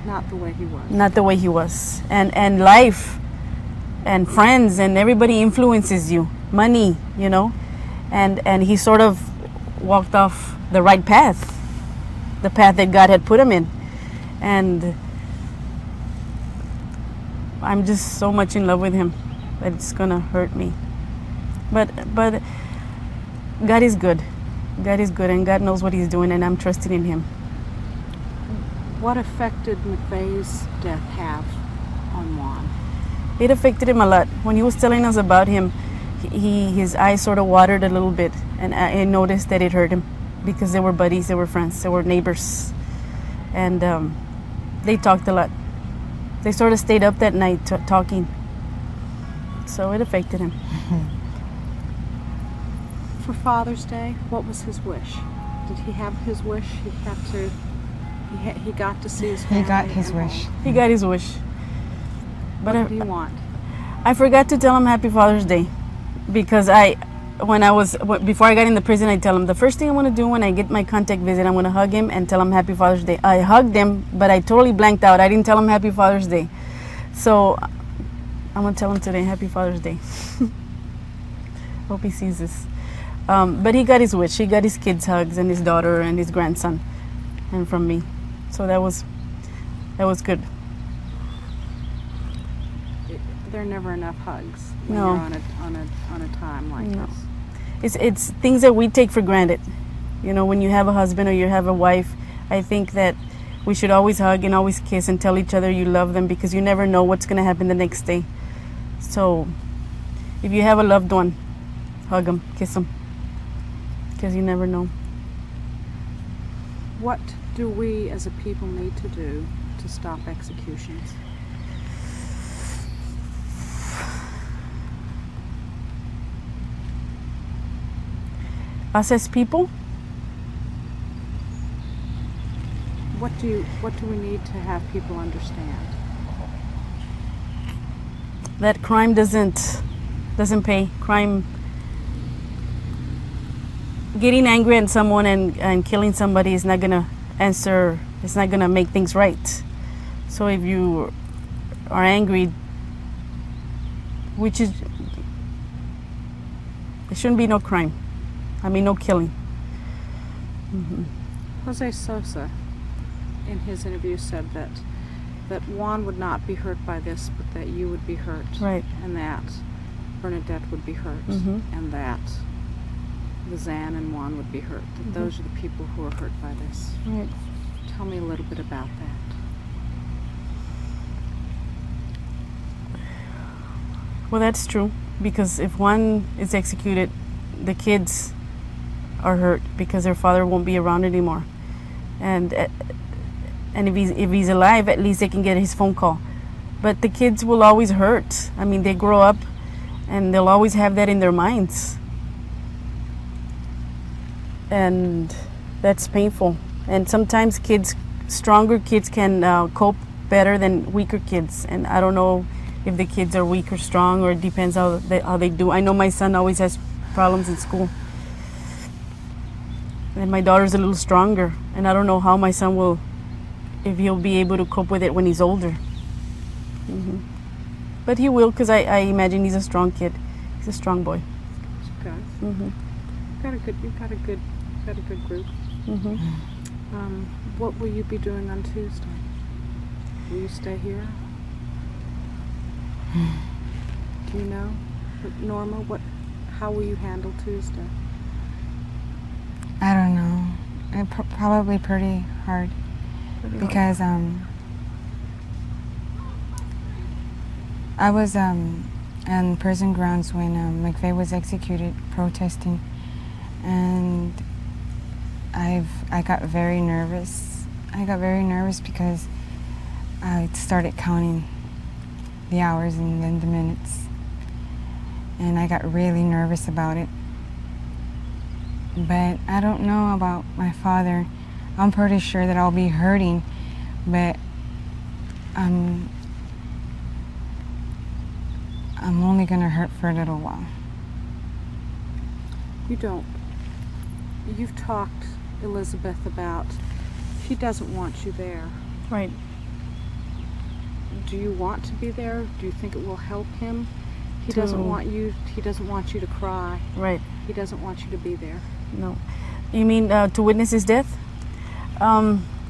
Not the way he was. Not the way he was, and life, and friends, and everybody influences you. Money, you know, and he sort of walked off the right path. The path that God had put him in, and I'm just so much in love with him that it's gonna hurt me. But God is good. God is good, and God knows what He's doing, and I'm trusting in Him. What effect did McVeigh's death have on Juan? It affected him a lot. When he was telling us about him, his eyes sort of watered a little bit, and I noticed that it hurt him. Because they were buddies, they were friends, they were neighbors. And they talked a lot. They sort of stayed up that night talking. So it affected him. For Father's Day, what was his wish? Did he have his wish? He got to see his family? He got his wish. He got his wish. What did he want? I forgot to tell him Happy Father's Day. Because before I got in the prison, I tell him the first thing I want to do when I get my contact visit, I'm going to hug him and tell him Happy Father's Day. I hugged him, but I totally blanked out. I didn't tell him Happy Father's Day. So I'm going to tell him today Happy Father's Day. Hope he sees this. But he got his wish. He got his kids' hugs and his daughter and his grandson, and from me. So that was good. There are never enough hugs when No. you're on a time like No. this. It's things that we take for granted. You know, when you have a husband or you have a wife, I think that we should always hug and always kiss and tell each other you love them because you never know what's going to happen the next day. So if you have a loved one, hug them, kiss them, because you never know. What do we as a people need to do to stop executions? Us as people, What do we need to have people understand? that crime doesn't pay. Crime, getting angry at someone and killing somebody is not gonna answer. It's not gonna make things right. So if you are angry, which is, there shouldn't be no crime. I mean, no killing. Jose Sosa, in his interview, said that Juan would not be hurt by this, but that you would be hurt. Right. And that Bernadette would be hurt. And that Lizanne and Juan would be hurt. That those are the people who are hurt by this. Right. Tell me a little bit about that. Well, that's true, because if one is executed, the kids are hurt because their father won't be around anymore. And if he's alive, at least they can get his phone call. But the kids will always hurt. I mean, they grow up and they'll always have that in their minds. And that's painful. And sometimes stronger kids can cope better than weaker kids. And I don't know if the kids are weak or strong, or it depends how they do. I know my son always has problems in school. And my daughter's a little stronger. And I don't know how my son will, if he'll be able to cope with it when he's older. But he will, because I imagine he's a strong kid. He's a strong boy. Okay. You've got a good group. What will you be doing on Tuesday? Will you stay here? Do you know, Norma? How will you handle Tuesday? I don't know. Probably pretty hard. Because I was on prison grounds when McVeigh was executed, protesting, and I got very nervous. I got very nervous because I started counting the hours and then the minutes, and I got really nervous about it. But I don't know about my father. I'm pretty sure that I'll be hurting, but I'm only gonna hurt for a little while. You've talked, Elizabeth, about he doesn't want you there. Right. Do you want to be there? Do you think it will help him? He doesn't want you to cry. Right. He doesn't want you to be there. No. You mean to witness his death?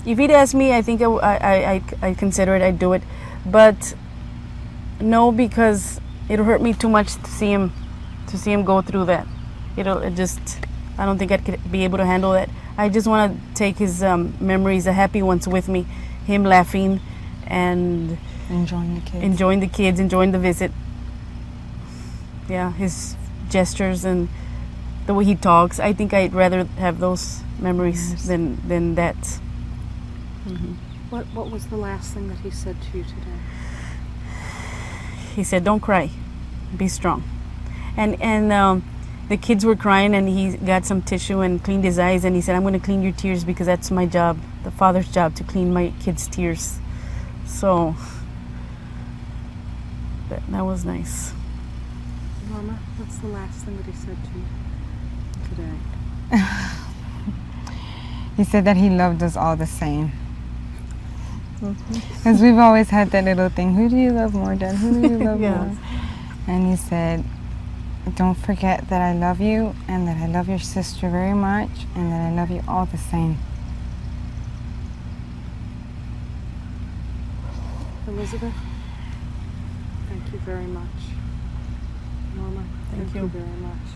If he'd asked me, I think I consider it, I'd do it. But no, because it'll hurt me too much to see him go through that. I don't think I'd be able to handle that. I just want to take his memories, the happy ones, with me. Him laughing and enjoying the kids, enjoying the visit. Yeah, his gestures and the way he talks. I think I'd rather have those memories than that. What was the last thing that he said to you today? He said, "Don't cry, be strong." And the kids were crying, and he got some tissue and cleaned his eyes, and he said, "I'm going to clean your tears because that's my job, the father's job, to clean my kids' tears." So that was nice. Norma, what's the last thing that he said to you today? He said that he loved us all the same. Because we've always had that little thing, who do you love more, Dad? Who do you love more? And he said, don't forget that I love you, and that I love your sister very much, and that I love you all the same. Elizabeth, thank you very much. Norma, thank you very much.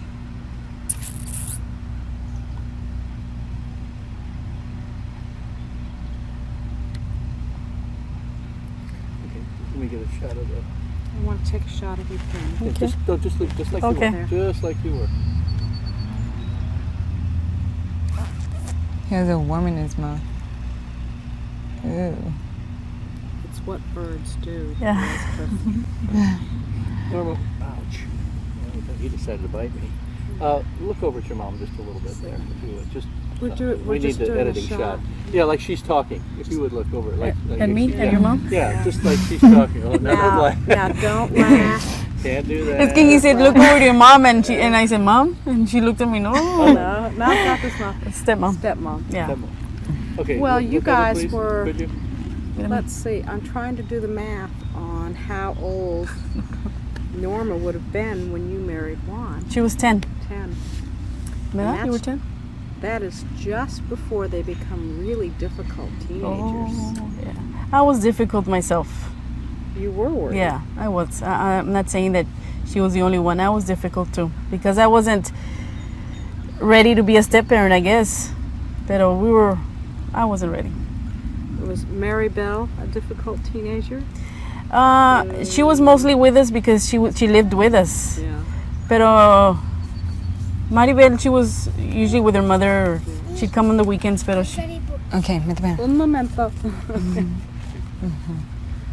Let me get a shot of the I want to take a shot of your pen. Yeah, just leave, just like you were. Just like you were. He has a worm in his mouth. Ew. It's what birds do. Yeah. Normal. Ouch. He decided to bite me. Look over at your mom just a little bit there. If you would. Just, We're we need just the doing a editing shot. Yeah, like she's talking. If you would look over. Like And me? yeah. And your mom? Yeah, just like she's talking. Oh, Now, don't laugh. Can't do that. It's que he said, look over at your mom, and I said, Mom? And she looked at me, no. No, not this mom. Stepmom. Stepmom. Yeah. Okay. Well, look you over, guys please. were. Could you? Let's see. I'm trying to do the math on how old Norma would have been when you married Juan. She was 10. 10. Yeah, you were 10? That is just before they become really difficult teenagers. Oh, yeah. I was difficult myself. You were worried. Yeah, I was. I'm not saying that she was the only one. I was difficult too because I wasn't ready to be a step parent, I guess. But I wasn't ready. Was Mary Bell a difficult teenager? She was mostly with us because she lived with us. Yeah. Pero Maribel, she was usually with her mother. She'd come on the weekends, pero she... Okay, vete para allá. Un momento.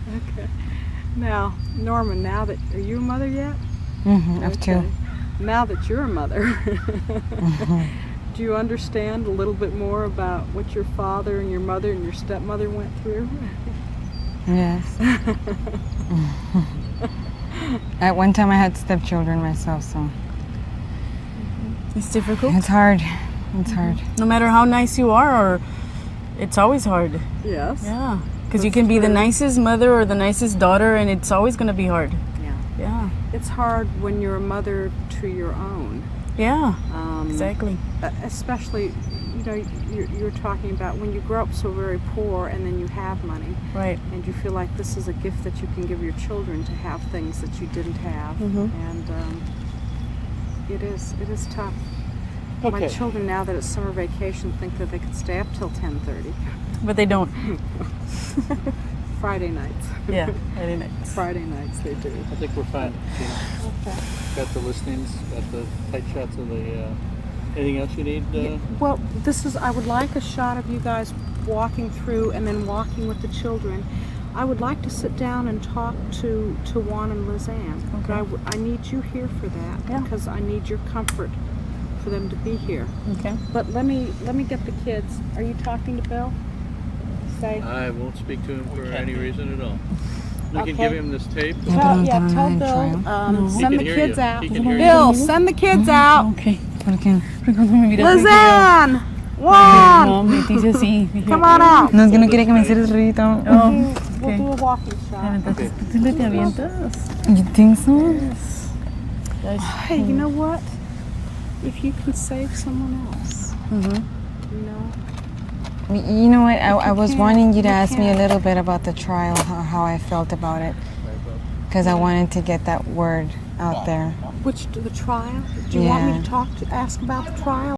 Okay. Now, Norma, are you a mother yet? Of two. Now that you're a mother, do you understand a little bit more about what your father and your mother and your stepmother went through? Yes. At one time I had stepchildren myself, so It's difficult. it's hard. It's hard. No matter how nice you are, it's always hard. Yes. Yeah. Because you can be the nicest mother or the nicest daughter, and it's always going to be hard. Yeah. Yeah. It's hard when you're a mother to your own. Yeah. Exactly. Especially, you're talking about when you grow up so very poor and then you have money. Right. And you feel like this is a gift that you can give your children to have things that you didn't have. Mhm. And it is tough. My Okay. children, now that it's summer vacation, think that they could stay up till 10:30. But they don't. Friday nights. Yeah, Friday nights. Friday nights they do. I think we're fine. Okay. Got the listings, got the tight shots of the. Anything else you need? Well, I would like a shot of you guys walking through and then walking with the children. I would like to sit down and talk to Juan and Lizanne. Okay. But I need you here for that because I need your comfort for them to be here. Okay. But let me get the kids. Are you talking to Bill? Say. I won't speak to him for any reason at all. We Okay. can give him this tape. Tell Bill, He send can the hear kids you. out. He can hear you. Bill, send the kids out. Okay. ¿Por qué? Lizanne! Juan! Come on out. No, es que no quiere que me hicieras ruido. We'll do a walking shot. ¿Tú te avientas? You think so? Hey, you know what? If you can save someone else, You know what? I was wanting you to ask me a little bit about the trial, how I felt about it. Because I wanted to get that word out there. the trial? Do you want me Yeah. to ask about the trial?